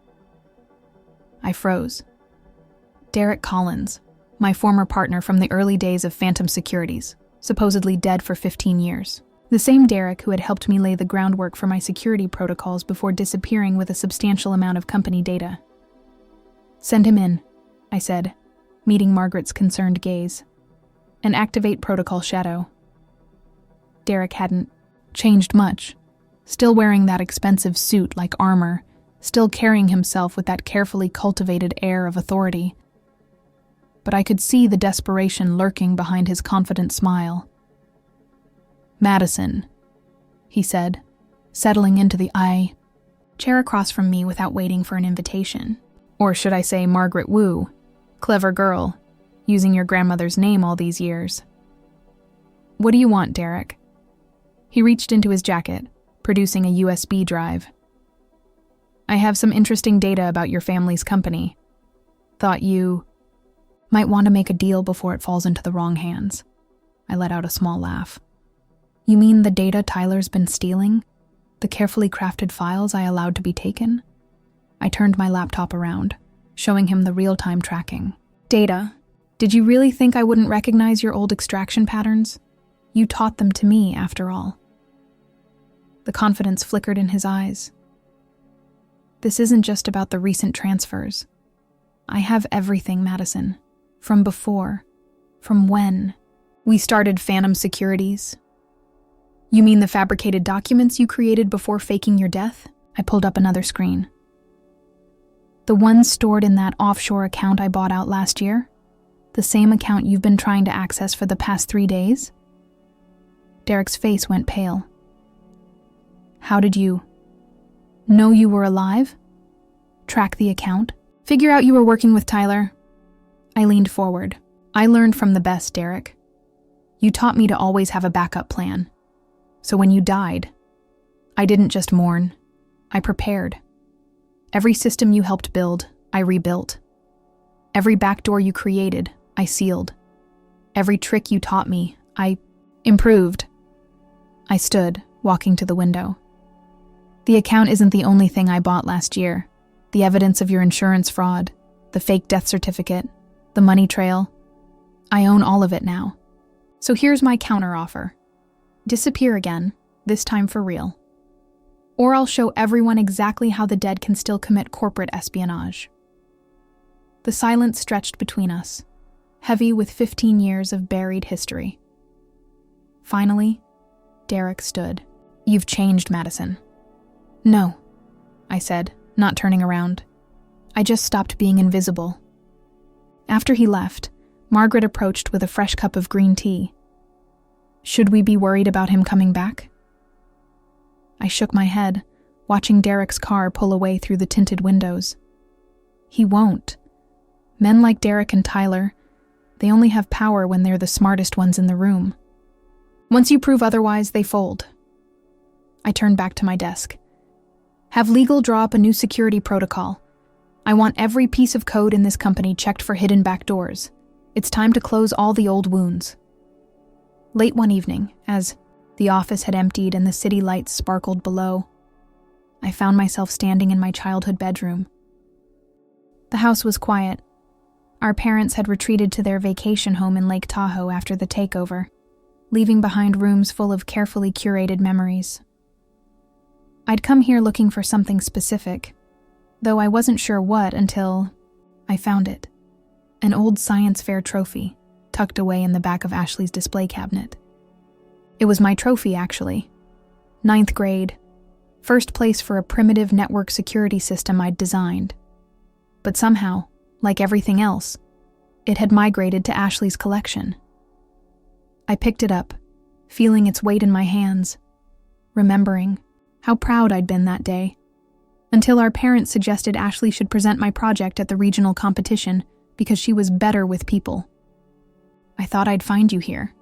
I froze. Derek Collins, my former partner from the early days of Phantom Securities, supposedly dead for 15 years. The same Derek who had helped me lay the groundwork for my security protocols before disappearing with a substantial amount of company data. Send him in, I said, meeting Margaret's concerned gaze. And activate Protocol Shadow. Derek hadn't changed much, still wearing that expensive suit like armor, still carrying himself with that carefully cultivated air of authority. But I could see the desperation lurking behind his confident smile. Madison, he said, settling into the chair across from me without waiting for an invitation. Or should I say Margaret Wu, clever girl, using your grandmother's name all these years. What do you want, Derek? He reached into his jacket, producing a USB drive. I have some interesting data about your family's company. Thought you might want to make a deal before it falls into the wrong hands. I let out a small laugh. You mean the data Tyler's been stealing? The carefully crafted files I allowed to be taken? I turned my laptop around, showing him the real-time tracking. Data? Did you really think I wouldn't recognize your old extraction patterns? You taught them to me, after all. The confidence flickered in his eyes. This isn't just about the recent transfers. I have everything, Madison. From before. From when we started Phantom Securities. You mean the fabricated documents you created before faking your death? I pulled up another screen. The ones stored in that offshore account I bought out last year? The same account you've been trying to access for the past 3 days? Derek's face went pale. How did you know you were alive? Track the account? Figure out you were working with Tyler? I leaned forward. I learned from the best, Derek. You taught me to always have a backup plan. So when you died, I didn't just mourn. I prepared. Every system you helped build, I rebuilt. Every backdoor you created, I sealed. Every trick you taught me, I improved. I stood, walking to the window. The account isn't the only thing I bought last year. The evidence of your insurance fraud, the fake death certificate, the money trail. I own all of it now. So here's my counteroffer. Disappear again, this time for real. Or I'll show everyone exactly how the dead can still commit corporate espionage. The silence stretched between us, heavy with 15 years of buried history. Finally, Derek stood. You've changed, Madison. No, I said, not turning around. I just stopped being invisible. After he left, Margaret approached with a fresh cup of green tea. Should we be worried about him coming back? I shook my head, watching Derek's car pull away through the tinted windows. He won't. Men like Derek and Tyler, they only have power when they're the smartest ones in the room. Once you prove otherwise, they fold. I turned back to my desk. Have legal draw up a new security protocol. I want every piece of code in this company checked for hidden backdoors. It's time to close all the old wounds. Late one evening, as the office had emptied and the city lights sparkled below, I found myself standing in my childhood bedroom. The house was quiet. Our parents had retreated to their vacation home in Lake Tahoe after the takeover, leaving behind rooms full of carefully curated memories. I'd come here looking for something specific, though I wasn't sure what until I found it. An old science fair trophy, tucked away in the back of Ashley's display cabinet. It was my trophy, actually. Ninth grade. First place for a primitive network security system I'd designed. But somehow, like everything else, it had migrated to Ashley's collection. I picked it up, feeling its weight in my hands, remembering how proud I'd been that day, until our parents suggested Ashley should present my project at the regional competition because she was better with people. I thought I'd find you here.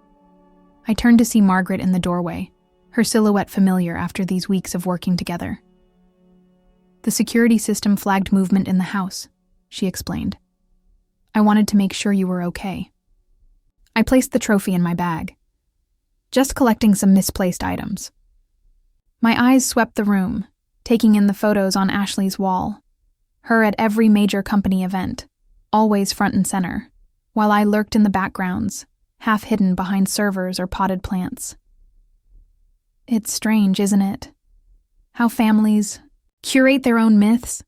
I turned to see Margaret in the doorway, her silhouette familiar after these weeks of working together. The security system flagged movement in the house, she explained. I wanted to make sure you were okay. I placed the trophy in my bag, just collecting some misplaced items. My eyes swept the room, taking in the photos on Ashley's wall, her at every major company event, always front and center, while I lurked in the backgrounds, half hidden behind servers or potted plants. It's strange, isn't it? How families curate their own myths.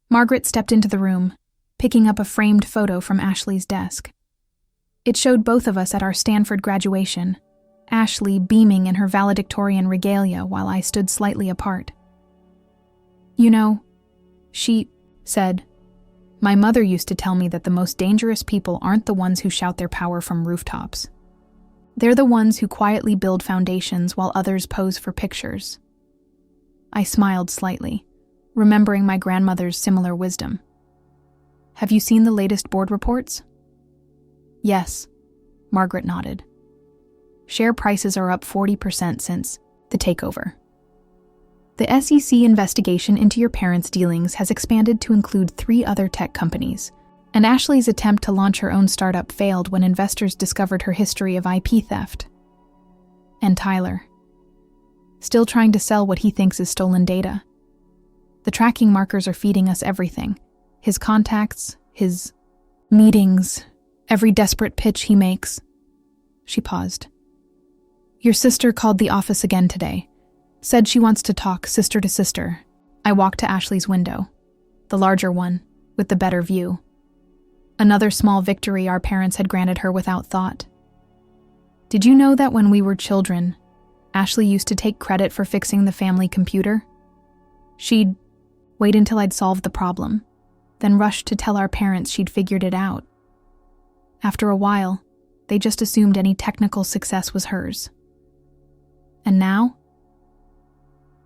Margaret stepped into the room, picking up a framed photo from Ashley's desk. It showed both of us at our Stanford graduation, Ashley beaming in her valedictorian regalia while I stood slightly apart. You know, she said, my mother used to tell me that the most dangerous people aren't the ones who shout their power from rooftops. They're the ones who quietly build foundations while others pose for pictures. I smiled slightly, remembering my grandmother's similar wisdom. Have you seen the latest board reports? Yes, Margaret nodded. Share prices are up 40% since the takeover. The SEC investigation into your parents' dealings has expanded to include 3 other tech companies, and Ashley's attempt to launch her own startup failed when investors discovered her history of IP theft. And Tyler. Still trying to sell what he thinks is stolen data. The tracking markers are feeding us everything. His contacts, his meetings, every desperate pitch he makes. She paused. Your sister called the office again today. Said she wants to talk sister to sister. I walked to Ashley's window, the larger one, with the better view. Another small victory our parents had granted her without thought. Did you know that when we were children, Ashley used to take credit for fixing the family computer? She'd wait until I'd solved the problem, then rush to tell our parents she'd figured it out. After a while, they just assumed any technical success was hers. And now?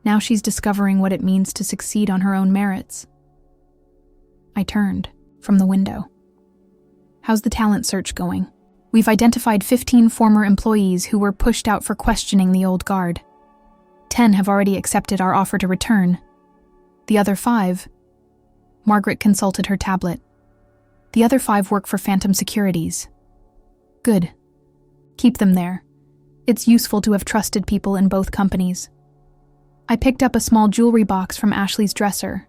Now she's discovering what it means to succeed on her own merits. I turned from the window. How's the talent search going? We've identified 15 former employees who were pushed out for questioning the old guard. 10 have already accepted our offer to return. The other 5... Margaret consulted her tablet. The other 5 work for Phantom Securities. Good. Keep them there. It's useful to have trusted people in both companies. I picked up a small jewelry box from Ashley's dresser,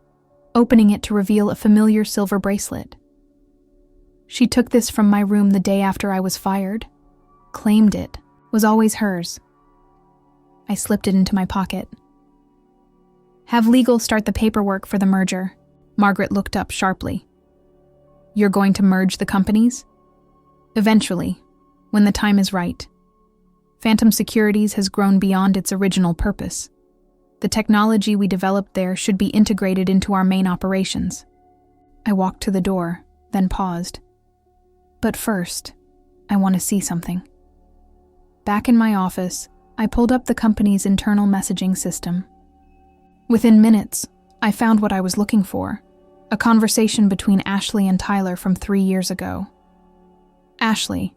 opening it to reveal a familiar silver bracelet. She took this from my room the day after I was fired, claimed it, was always hers. I slipped it into my pocket. Have legal start the paperwork for the merger. Margaret looked up sharply. You're going to merge the companies? Eventually, when the time is right. Phantom Securities has grown beyond its original purpose. The technology we developed there should be integrated into our main operations. I walked to the door, then paused. But first, I want to see something. Back in my office, I pulled up the company's internal messaging system. Within minutes, I found what I was looking for, a conversation between Ashley and Tyler from 3 years ago. Ashley.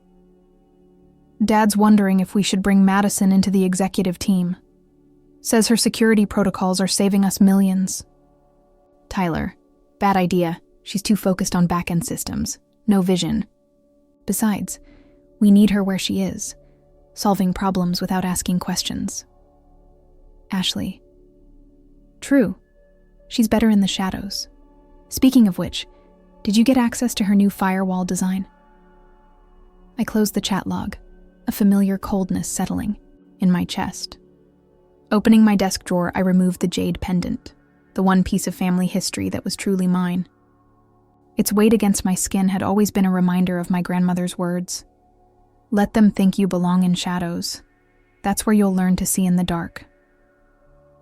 Dad's wondering if we should bring Madison into the executive team. Says her security protocols are saving us millions. Tyler. Bad idea. She's too focused on back-end systems. No vision. Besides, we need her where she is, solving problems without asking questions. Ashley. True. She's better in the shadows. Speaking of which, did you get access to her new firewall design? I closed the chat log, a familiar coldness settling in my chest. Opening my desk drawer, I removed the jade pendant, the one piece of family history that was truly mine. Its weight against my skin had always been a reminder of my grandmother's words. Let them think you belong in shadows. That's where you'll learn to see in the dark.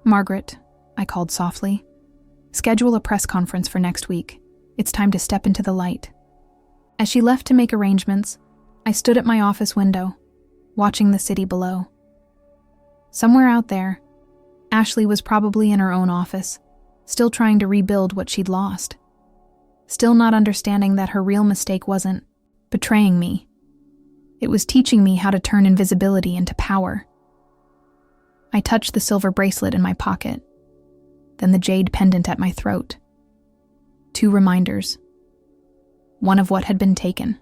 Margaret, I called softly. Schedule a press conference for next week. It's time to step into the light. As she left to make arrangements, I stood at my office window, watching the city below. Somewhere out there, Ashley was probably in her own office, still trying to rebuild what she'd lost. Still not understanding that her real mistake wasn't betraying me. It was teaching me how to turn invisibility into power. I touched the silver bracelet in my pocket, then the jade pendant at my throat. 2 reminders. One of what had been taken.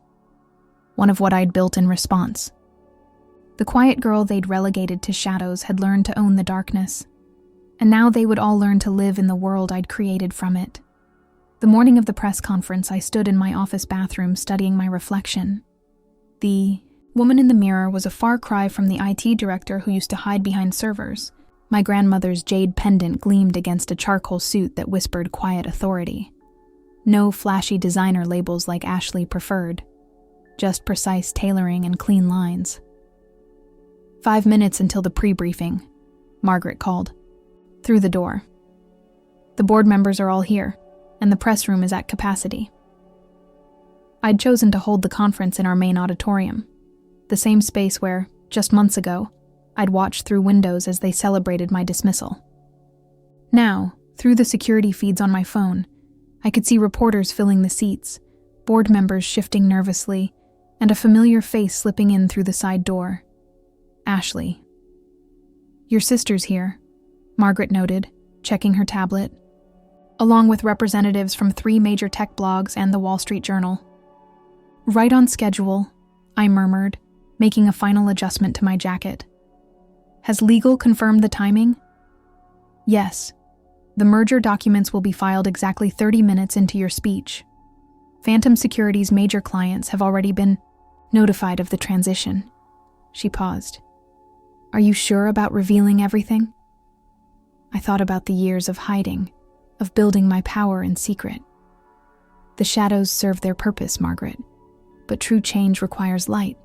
One of what I'd built in response. The quiet girl they'd relegated to shadows had learned to own the darkness, and now they would all learn to live in the world I'd created from it. The morning of the press conference, I stood in my office bathroom studying my reflection. The woman in the mirror was a far cry from the IT director who used to hide behind servers. My grandmother's jade pendant gleamed against a charcoal suit that whispered quiet authority. No flashy designer labels like Ashley preferred, just precise tailoring and clean lines. 5 minutes until the pre-briefing, Margaret called. Through the door. The board members are all here, and the press room is at capacity. I'd chosen to hold the conference in our main auditorium, the same space where, just months ago, I'd watched through windows as they celebrated my dismissal. Now, through the security feeds on my phone, I could see reporters filling the seats, board members shifting nervously, and a familiar face slipping in through the side door. Ashley. "Your sister's here," Margaret noted, checking her tablet, along with representatives from 3 major tech blogs and the Wall Street Journal. "Right on schedule," I murmured, making a final adjustment to my jacket. "Has legal confirmed the timing?" "Yes. The merger documents will be filed exactly 30 minutes into your speech. Phantom Securities' major clients have already been notified of the transition." She paused. "Are you sure about revealing everything?" I thought about the years of hiding, of building my power in secret. The shadows serve their purpose, Margaret, but true change requires light.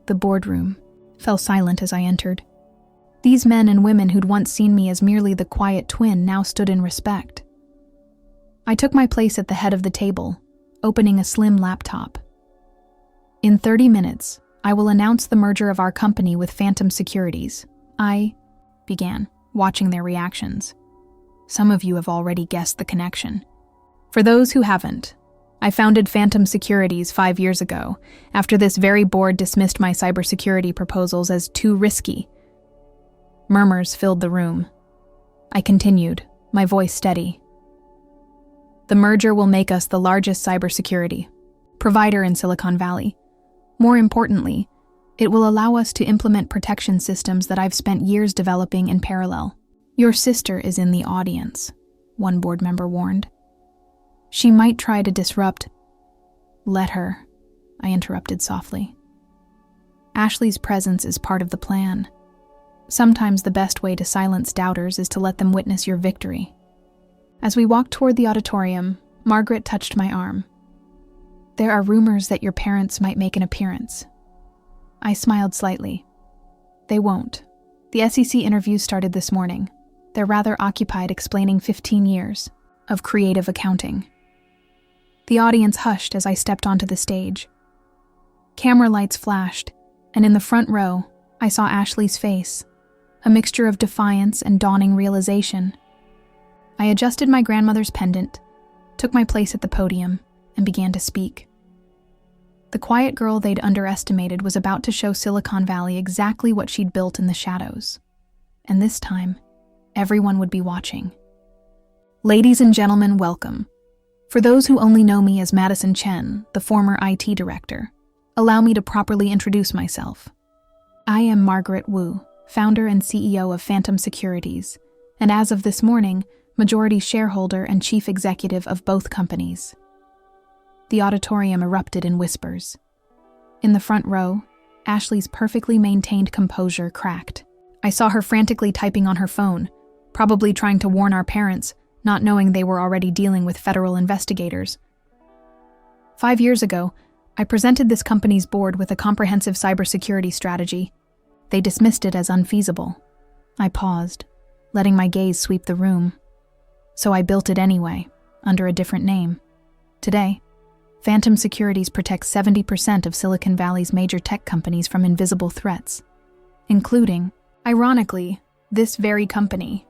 The boardroom fell silent as I entered. These men and women who'd once seen me as merely the quiet twin now stood in respect. I took my place at the head of the table, opening a slim laptop. "In 30 minutes, I will announce the merger of our company with Phantom Securities," I began, watching their reactions. Some of you have already guessed the connection. For those who haven't, I founded Phantom Securities 5 years ago, after this very board dismissed my cybersecurity proposals as too risky. Murmurs filled the room. I continued, my voice steady. "The merger will make us the largest cybersecurity provider in Silicon Valley. More importantly, it will allow us to implement protection systems that I've spent years developing in parallel." "Your sister is in the audience," one board member warned. "She might try to disrupt." "Let her," I interrupted softly. "Ashley's presence is part of the plan. Sometimes the best way to silence doubters is to let them witness your victory." As we walked toward the auditorium, Margaret touched my arm. "There are rumors that your parents might make an appearance." I smiled slightly. "They won't. The SEC interviews started this morning. They're rather occupied explaining 15 years of creative accounting." The audience hushed as I stepped onto the stage. Camera lights flashed, and in the front row, I saw Ashley's face, a mixture of defiance and dawning realization. I adjusted my grandmother's pendant, took my place at the podium, and began to speak. The quiet girl they'd underestimated was about to show Silicon Valley exactly what she'd built in the shadows. And this time, everyone would be watching. "Ladies and gentlemen, welcome. For those who only know me as Madison Chen, the former IT director, allow me to properly introduce myself. I am Margaret Wu, founder and CEO of Phantom Securities, and as of this morning, majority shareholder and chief executive of both companies." The auditorium erupted in whispers. In the front row, Ashley's perfectly maintained composure cracked. I saw her frantically typing on her phone, probably trying to warn our parents, not knowing they were already dealing with federal investigators. 5 years ago, I presented this company's board with a comprehensive cybersecurity strategy. They dismissed it as unfeasible. I paused, letting my gaze sweep the room. So I built it anyway, under a different name. Today, Phantom Securities protects 70% of Silicon Valley's major tech companies from invisible threats, including, ironically, this very company.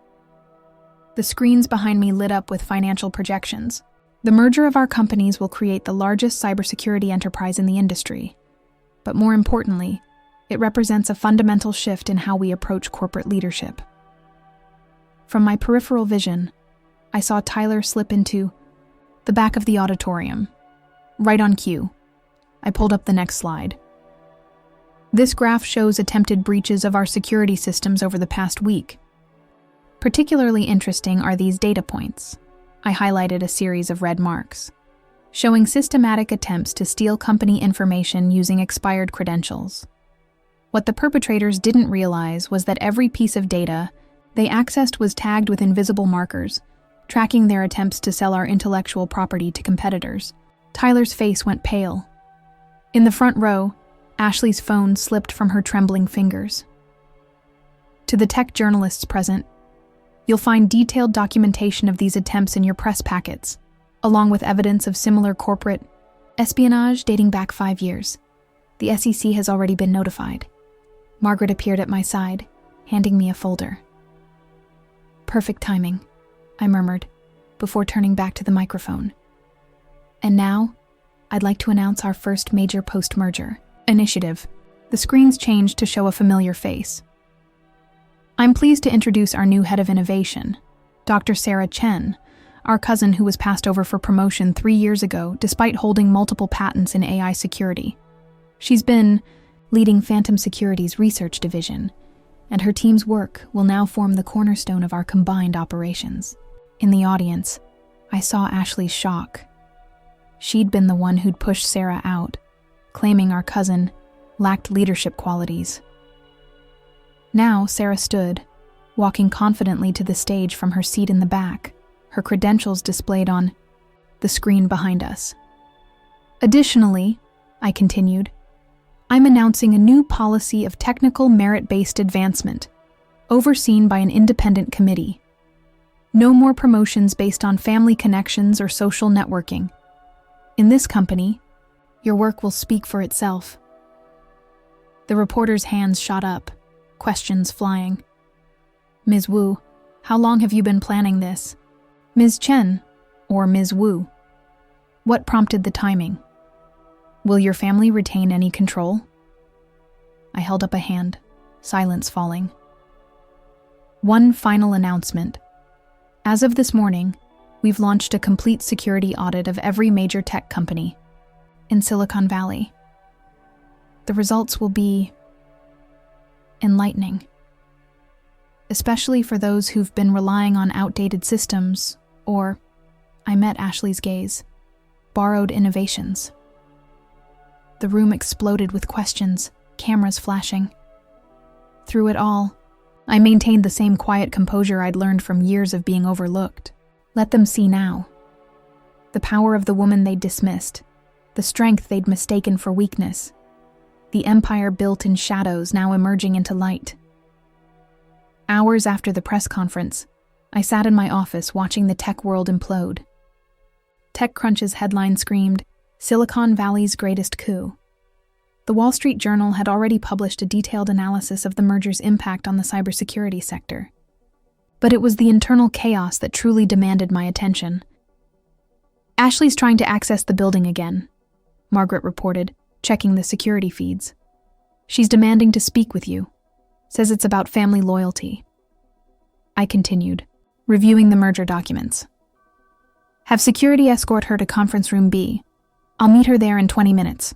The screens behind me lit up with financial projections. The merger of our companies will create the largest cybersecurity enterprise in the industry. But more importantly, it represents a fundamental shift in how we approach corporate leadership. From my peripheral vision, I saw Tyler slip into the back of the auditorium, right on cue. I pulled up the next slide. This graph shows attempted breaches of our security systems over the past week. Particularly interesting are these data points. I highlighted a series of red marks, showing systematic attempts to steal company information using expired credentials. What the perpetrators didn't realize was that every piece of data they accessed was tagged with invisible markers, tracking their attempts to sell our intellectual property to competitors. Tyler's face went pale. In the front row, Ashley's phone slipped from her trembling fingers. To the tech journalists present, you'll find detailed documentation of these attempts in your press packets, along with evidence of similar corporate espionage dating back 5 years. The SEC has already been notified. Margaret appeared at my side, handing me a folder. Perfect timing, I murmured, before turning back to the microphone. And now, I'd like to announce our first major post-merger initiative. The screens changed to show a familiar face. I'm pleased to introduce our new head of innovation, Dr. Sarah Chen, our cousin who was passed over for promotion 3 years ago despite holding multiple patents in AI security. She's been leading Phantom Securities' research division, and her team's work will now form the cornerstone of our combined operations. In the audience, I saw Ashley's shock. She'd been the one who'd pushed Sarah out, claiming our cousin lacked leadership qualities. Now Sarah stood, walking confidently to the stage from her seat in the back, her credentials displayed on the screen behind us. Additionally, I continued, I'm announcing a new policy of technical merit-based advancement, overseen by an independent committee. No more promotions based on family connections or social networking. In this company, your work will speak for itself. The reporter's hands shot up, questions flying. Ms. Wu, how long have you been planning this? Ms. Chen, or Ms. Wu? What prompted the timing? Will your family retain any control? I held up a hand, silence falling. One final announcement. As of this morning, we've launched a complete security audit of every major tech company in Silicon Valley. The results will be enlightening, especially for those who've been relying on outdated systems or, I met Ashley's gaze, borrowed innovations. The room exploded with questions, cameras flashing. Through it all, I maintained the same quiet composure I'd learned from years of being overlooked. Let them see now. The power of the woman they'd dismissed, the strength they'd mistaken for weakness, the empire built in shadows now emerging into light. Hours after the press conference, I sat in my office watching the tech world implode. TechCrunch's headline screamed, Silicon Valley's greatest coup. The Wall Street Journal had already published a detailed analysis of the merger's impact on the cybersecurity sector. But it was the internal chaos that truly demanded my attention. Ashley's trying to access the building again, Margaret reported, checking the security feeds. She's demanding to speak with you. Says it's about family loyalty. I continued, reviewing the merger documents. Have security escort her to conference room B. I'll meet her there in 20 minutes.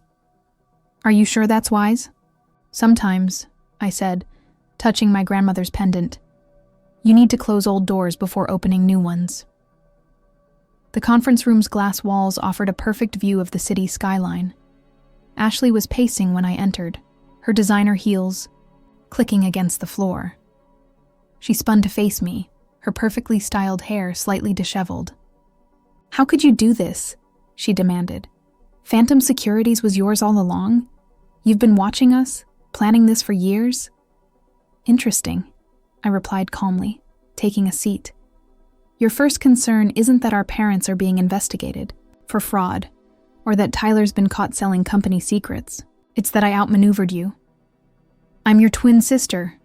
Are you sure that's wise? Sometimes, I said, touching my grandmother's pendant. You need to close old doors before opening new ones. The conference room's glass walls offered a perfect view of the city's skyline. Ashley was pacing when I entered, her designer heels clicking against the floor. She spun to face me, her perfectly styled hair slightly disheveled. How could you do this? She demanded. Phantom Securities was yours all along? You've been watching us, planning this for years? Interesting, I replied calmly, taking a seat. Your first concern isn't that our parents are being investigated for fraud, or that Tyler's been caught selling company secrets. It's that I outmaneuvered you. I'm your twin sister.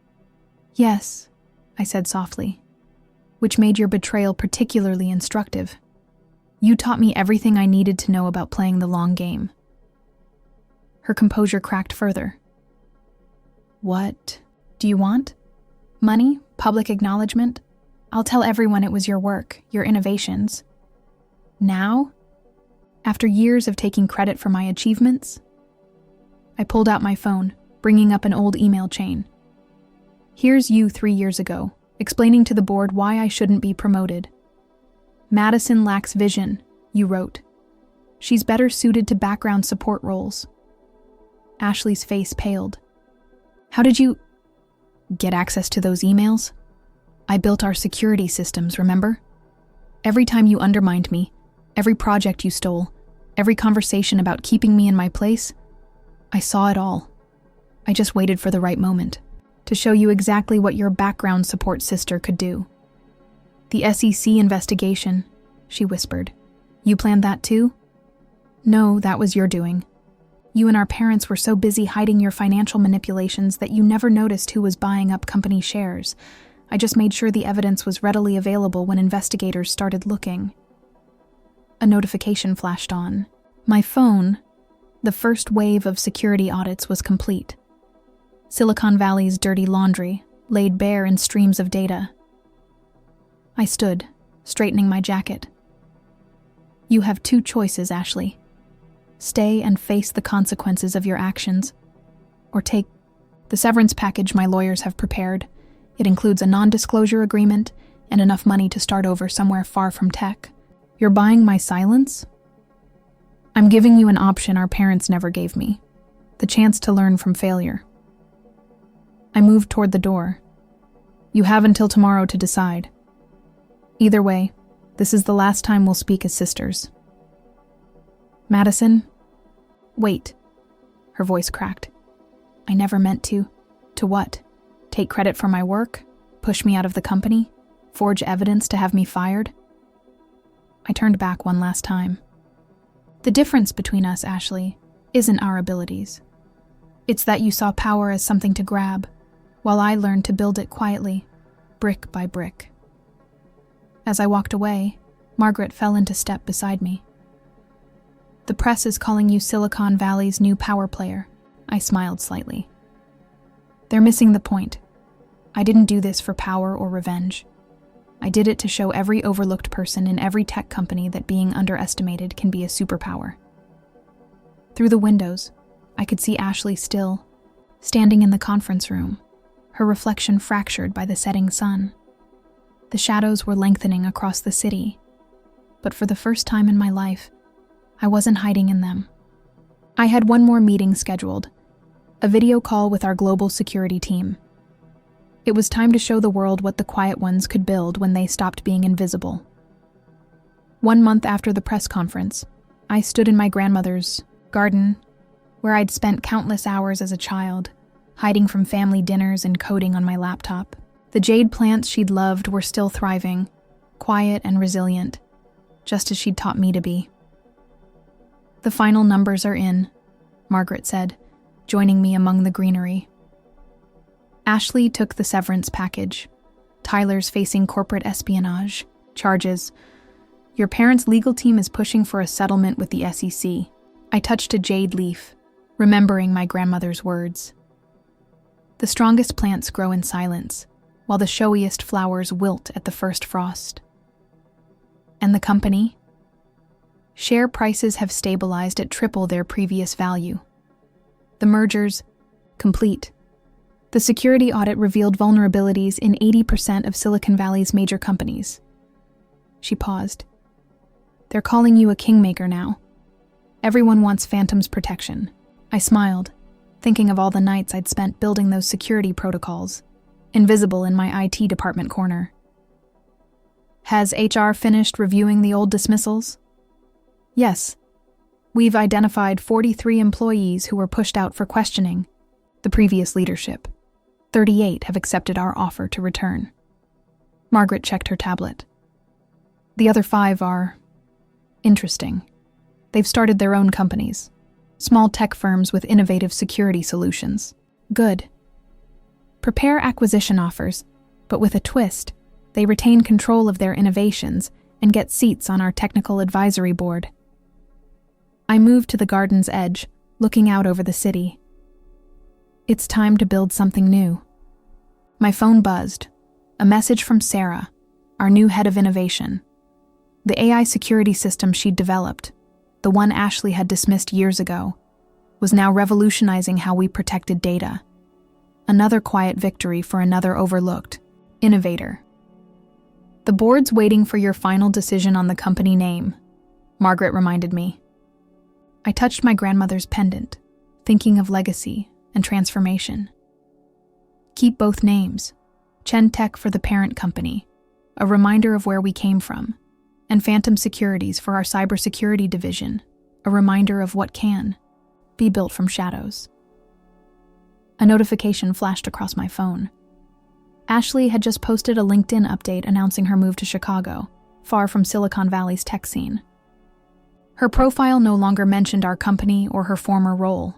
Yes, I said softly, which made your betrayal particularly instructive. You taught me everything I needed to know about playing the long game. Her composure cracked further. What do you want? Money? Public acknowledgement? I'll tell everyone it was your work, your innovations. Now? After years of taking credit for my achievements? I pulled out my phone, bringing up an old email chain. Here's you 3 years ago, explaining to the board why I shouldn't be promoted. Madison lacks vision, you wrote. She's better suited to background support roles. Ashley's face paled. How did you get access to those emails? I built our security systems, remember? Every time you undermined me, every project you stole, every conversation about keeping me in my place, I saw it all. I just waited for the right moment to show you exactly what your background support sister could do. The SEC investigation, she whispered. You planned that too? No, that was your doing. You and our parents were so busy hiding your financial manipulations that you never noticed who was buying up company shares. I just made sure the evidence was readily available when investigators started looking. A notification flashed on. My phone, the first wave of security audits, was complete. Silicon Valley's dirty laundry, laid bare in streams of data. I stood, straightening my jacket. You have 2 choices, Ashley. Stay and face the consequences of your actions, or take the severance package my lawyers have prepared. It includes a non-disclosure agreement and enough money to start over somewhere far from tech. You're buying my silence? I'm giving you an option our parents never gave me, the chance to learn from failure. I moved toward the door. You have until tomorrow to decide. Either way, this is the last time we'll speak as sisters. Madison? Wait. Her voice cracked. I never meant to. To what? Take credit for my work? Push me out of the company? Forge evidence to have me fired? I turned back one last time. The difference between us, Ashley, isn't our abilities. It's that you saw power as something to grab, while I learned to build it quietly, brick by brick. As I walked away, Margaret fell into step beside me. The press is calling you Silicon Valley's new power player. I smiled slightly. They're missing the point. I didn't do this for power or revenge. I did it to show every overlooked person in every tech company that being underestimated can be a superpower. Through the windows, I could see Ashley still, standing in the conference room, her reflection fractured by the setting sun. The shadows were lengthening across the city, but for the first time in my life, I wasn't hiding in them. I had one more meeting scheduled, a video call with our global security team. It was time to show the world what the quiet ones could build when they stopped being invisible. 1 month after the press conference, I stood in my grandmother's garden, where I'd spent countless hours as a child, hiding from family dinners and coding on my laptop. The jade plants she'd loved were still thriving, quiet and resilient, just as she'd taught me to be. The final numbers are in, Margaret said, joining me among the greenery. Ashley took the severance package. Tyler's facing corporate espionage charges. Your parents' legal team is pushing for a settlement with the SEC. I touched a jade leaf, remembering my grandmother's words. The strongest plants grow in silence, while the showiest flowers wilt at the first frost. And the company? Share prices have stabilized at triple their previous value. The merger's complete. The security audit revealed vulnerabilities in 80% of Silicon Valley's major companies. She paused. They're calling you a kingmaker now. Everyone wants Phantom's protection. I smiled, thinking of all the nights I'd spent building those security protocols, invisible in my IT department corner. Has HR finished reviewing the old dismissals? Yes. We've identified 43 employees who were pushed out for questioning the previous leadership. 38 have accepted our offer to return. Margaret checked her tablet. The other 5 are interesting. They've started their own companies, small tech firms with innovative security solutions. Good. Prepare acquisition offers, but with a twist. They retain control of their innovations and get seats on our technical advisory board. I moved to the garden's edge, looking out over the city. It's time to build something new. My phone buzzed. A message from Sarah, our new head of innovation. The AI security system she'd developed, the one Ashley had dismissed years ago, was now revolutionizing how we protected data. Another quiet victory for another overlooked innovator. The board's waiting for your final decision on the company name, Margaret reminded me. I touched my grandmother's pendant, thinking of legacy and transformation. Keep both names, Chen Tech for the parent company, a reminder of where we came from, and Phantom Securities for our cybersecurity division, a reminder of what can be built from shadows. A notification flashed across my phone. Ashley had just posted a LinkedIn update announcing her move to Chicago, far from Silicon Valley's tech scene. Her profile no longer mentioned our company or her former role.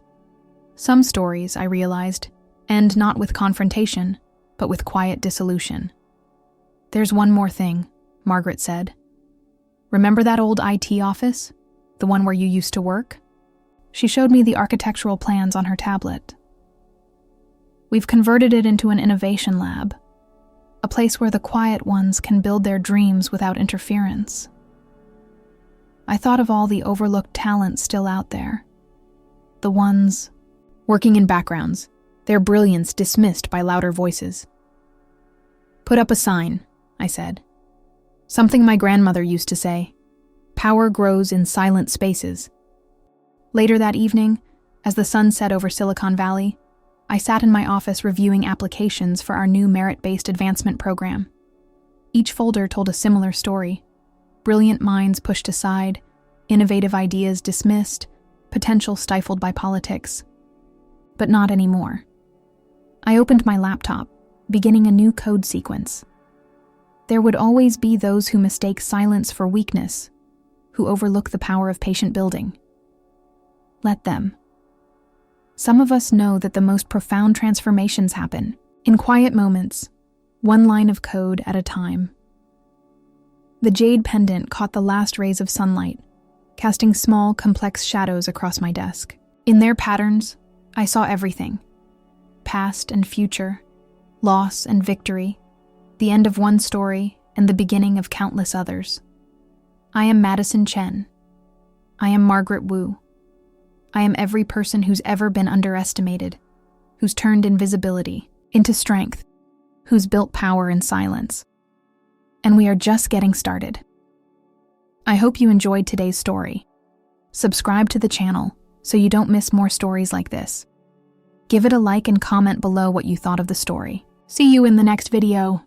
Some stories, I realized, end not with confrontation, but with quiet dissolution. There's one more thing, Margaret said. Remember that old IT office? The one where you used to work? She showed me the architectural plans on her tablet. We've converted it into an innovation lab, a place where the quiet ones can build their dreams without interference. I thought of all the overlooked talent still out there. The ones working in backgrounds, their brilliance dismissed by louder voices. Put up a sign, I said. Something my grandmother used to say. Power grows in silent spaces. Later that evening, as the sun set over Silicon Valley, I sat in my office reviewing applications for our new merit-based advancement program. Each folder told a similar story. Brilliant minds pushed aside, innovative ideas dismissed, potential stifled by politics. But not anymore. I opened my laptop, beginning a new code sequence. There would always be those who mistake silence for weakness, who overlook the power of patient building. Let them. Some of us know that the most profound transformations happen in quiet moments, one line of code at a time. The jade pendant caught the last rays of sunlight, casting small, complex shadows across my desk. In their patterns, I saw everything. Past and future, loss and victory, the end of one story and the beginning of countless others. I am Madison Chen. I am Margaret Wu. I am every person who's ever been underestimated, who's turned invisibility into strength, who's built power in silence. And we are just getting started. I hope you enjoyed today's story. Subscribe to the channel so you don't miss more stories like this. Give it a like and comment below what you thought of the story. See you in the next video.